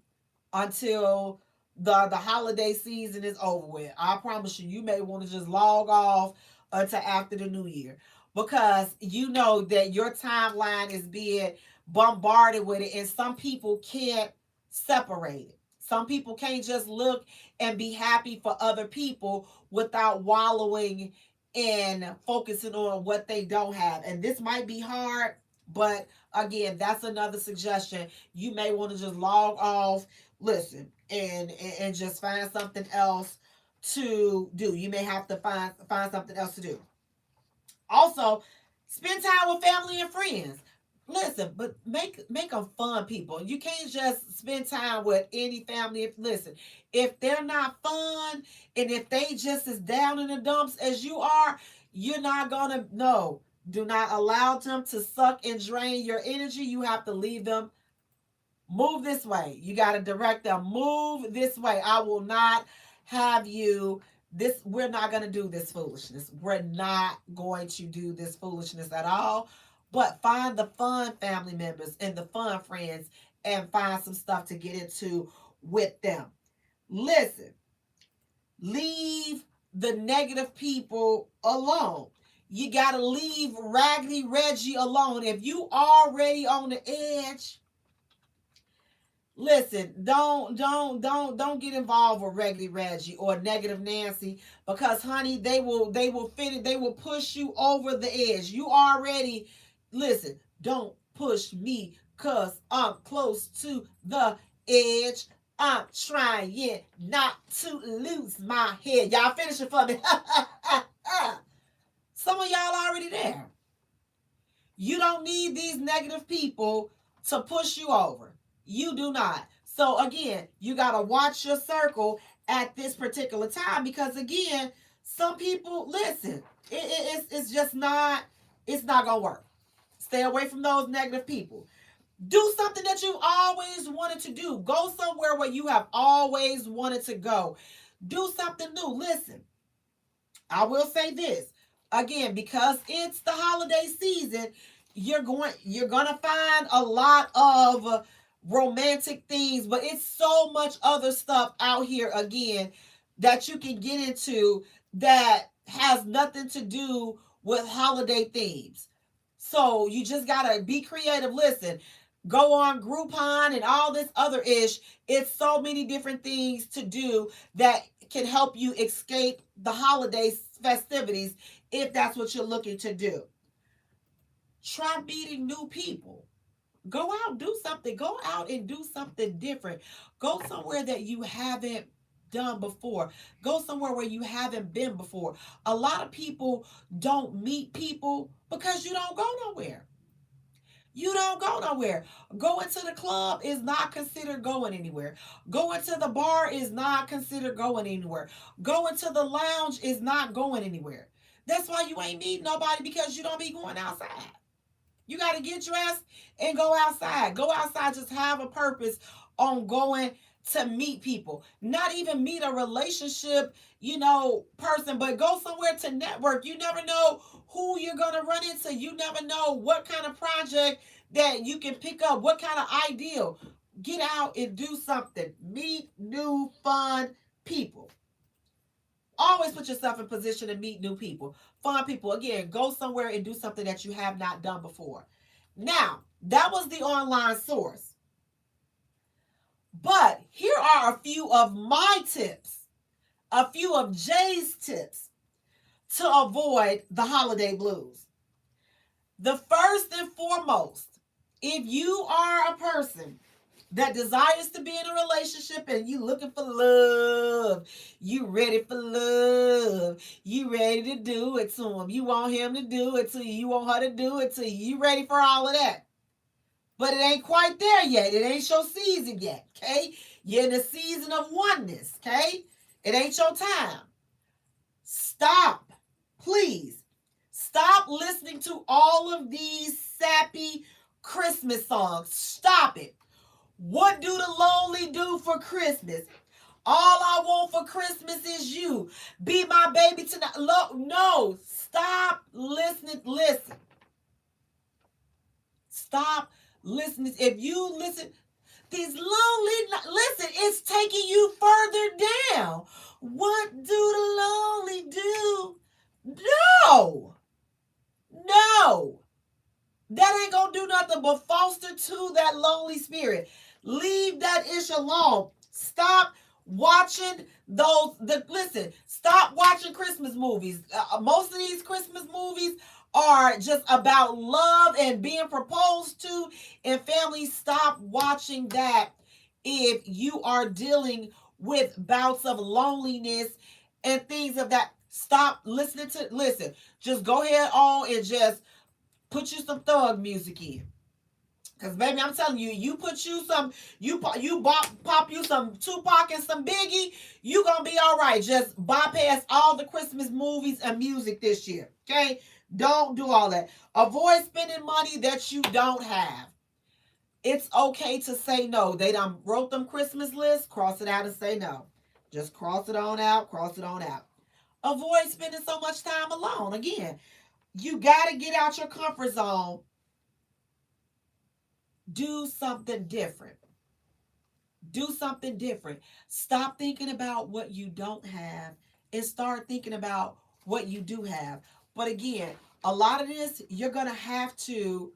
until the holiday season is over with. I promise you, you may want to just log off until after the new year, because you know that your timeline is being bombarded with it, and some people can't separate it. Some people can't just look and be happy for other people without wallowing in focusing on what they don't have. And this might be hard, but again, that's another suggestion. You may want to just log off, listen, and just find something else to do. You may have to find something else to do. Also, spend time with family and friends. Listen, but make them fun, people. You can't just spend time with any family. Listen, if they're not fun, and if they just as down in the dumps as you are, you're not gonna know. Do not allow them to suck and drain your energy. You have to leave them. Move this way. You got to direct them. Move this way. I will not have you. We're not going to do this foolishness. We're not going to do this foolishness at all. But find the fun family members and the fun friends and find some stuff to get into with them. Listen, leave the negative people alone. You got to leave Raggedy Reggie alone. If you already on the edge, listen, don't get involved with Raggedy Reggie or Negative Nancy, because honey, they will push you over the edge. You already, listen, don't push me cause I'm close to the edge. I'm trying not to lose my head. Y'all finish it for me. Some of y'all already there. You don't need these negative people to push you over. You do not. So again, you got to watch your circle at this particular time, because again, some people, listen, it's just not, it's not going to work. Stay away from those negative people. Do something that you've always wanted to do. Go somewhere where you have always wanted to go. Do something new. Listen, I will say this again, because it's the holiday season. You're gonna find a lot of romantic things, but it's so much other stuff out here again that you can get into that has nothing to do with holiday themes. So you just gotta be creative. Listen, go on Groupon and all this other ish. It's so many different things to do that can help you escape the holiday festivities if that's what you're looking to do. Try meeting new people. Go out, do something. Go out and do something different. Go somewhere that you haven't done before. Go somewhere where you haven't been before. A lot of people don't meet people because you don't go nowhere. You don't go nowhere. Going to the club is not considered going anywhere. Going to the bar is not considered going anywhere. Going to the lounge is not going anywhere. That's why you ain't meeting nobody, because you don't be going outside. You got to get dressed and go outside. Go outside, just have a purpose on going to meet people. Not even meet a relationship, person, but go somewhere to network. You never know who you're going to run into. You never know what kind of project that you can pick up, what kind of ideal. Get out and do something. Meet new, fun people. Always put yourself in position to meet new people, fun people. Again, go somewhere and do something that you have not done before. Now, that was the online source. But here are a few of my tips, a few of Jaye's tips to avoid the holiday blues. The first and foremost, if you are a person that desires to be in a relationship and you looking for love, you ready for love, you ready to do it to him, you want him to do it to you, you want her to do it to you, you ready for all of that. But it ain't quite there yet. It ain't your season yet, okay? You're in a season of oneness, okay? It ain't your time. Stop, please. Stop listening to all of these sappy Christmas songs. Stop it. What do the lonely do for Christmas? All I want for Christmas is you. Be my baby tonight. No, stop listening. Listen. Stop listening. If you listen, these lonely, listen, it's taking you further down. What do the lonely do? No. That ain't gonna do nothing but foster to that lonely spirit. Leave that ish alone. Stop watching stop watching Christmas movies. Most of these Christmas movies are just about love and being proposed to, and families, stop watching that if you are dealing with bouts of loneliness and things of that. Stop listening to, just go ahead on and just put you some thug music in. Cause baby, I'm telling you, you put you some, pop you some Tupac and some Biggie, you gonna be all right. Just bypass all the Christmas movies and music this year, okay? Don't do all that. Avoid spending money that you don't have. It's okay to say no. They done wrote them Christmas lists, cross it out and say no. Just cross it on out, Avoid spending so much time alone. Again, you gotta get out your comfort zone. Do something different. Stop thinking about what you don't have and start thinking about what you do have. But again, a lot of this, you're going to have to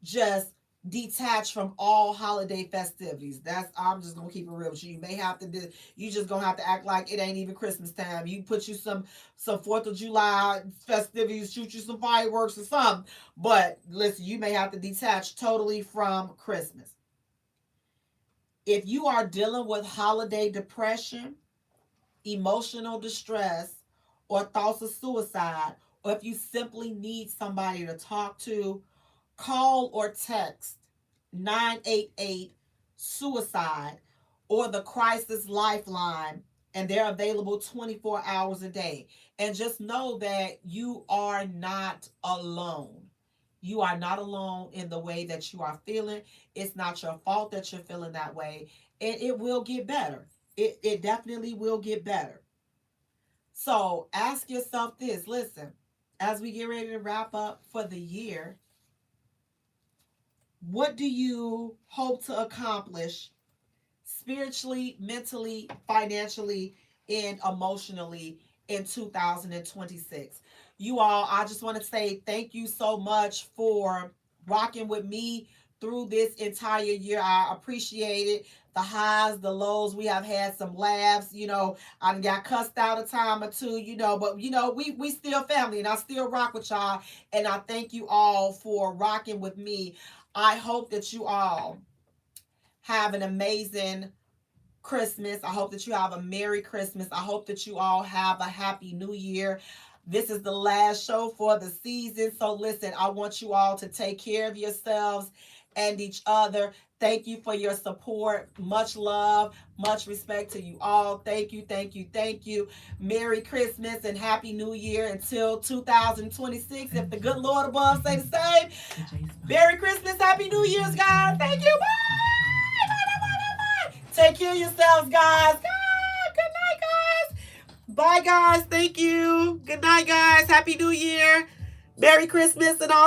just detach from all holiday festivities. I'm just going to keep it real with you. You may have to you just going to have to act like it ain't even Christmas time. You put you some 4th of July festivities, shoot you some fireworks or something. But listen, you may have to detach totally from Christmas. If you are dealing with holiday depression, emotional distress, or thoughts of suicide, or if you simply need somebody to talk to, call or text 988-SUICIDE or the Crisis Lifeline, and they're available 24 hours a day. And just know that you are not alone. You are not alone in the way that you are feeling. It's not your fault that you're feeling that way. And it will get better. It definitely will get better. So ask yourself this. Listen, as we get ready to wrap up for the year, what do you hope to accomplish spiritually, mentally, financially, and emotionally in 2026? You all, I just want to say thank you so much for rocking with me through this entire year. I appreciate it. The highs, the lows. We have had some laughs. I got cussed out a time or two, but we still family, and I still rock with y'all. And I thank you all for rocking with me. I hope that you all have an amazing Christmas. I hope that you have a Merry Christmas. I hope that you all have a Happy New Year. This is the last show for the season. So listen, I want you all to take care of yourselves and each other. Thank you for your support. Much love, much respect to you all. Thank you. Merry Christmas and Happy New Year until 2026. If the good Lord above say the same. Merry Christmas, Happy New Year's, guys. Thank you. Bye. Take care of yourselves, guys. Good night, guys. Bye, guys. Thank you. Good night, guys. Happy New Year. Merry Christmas and all.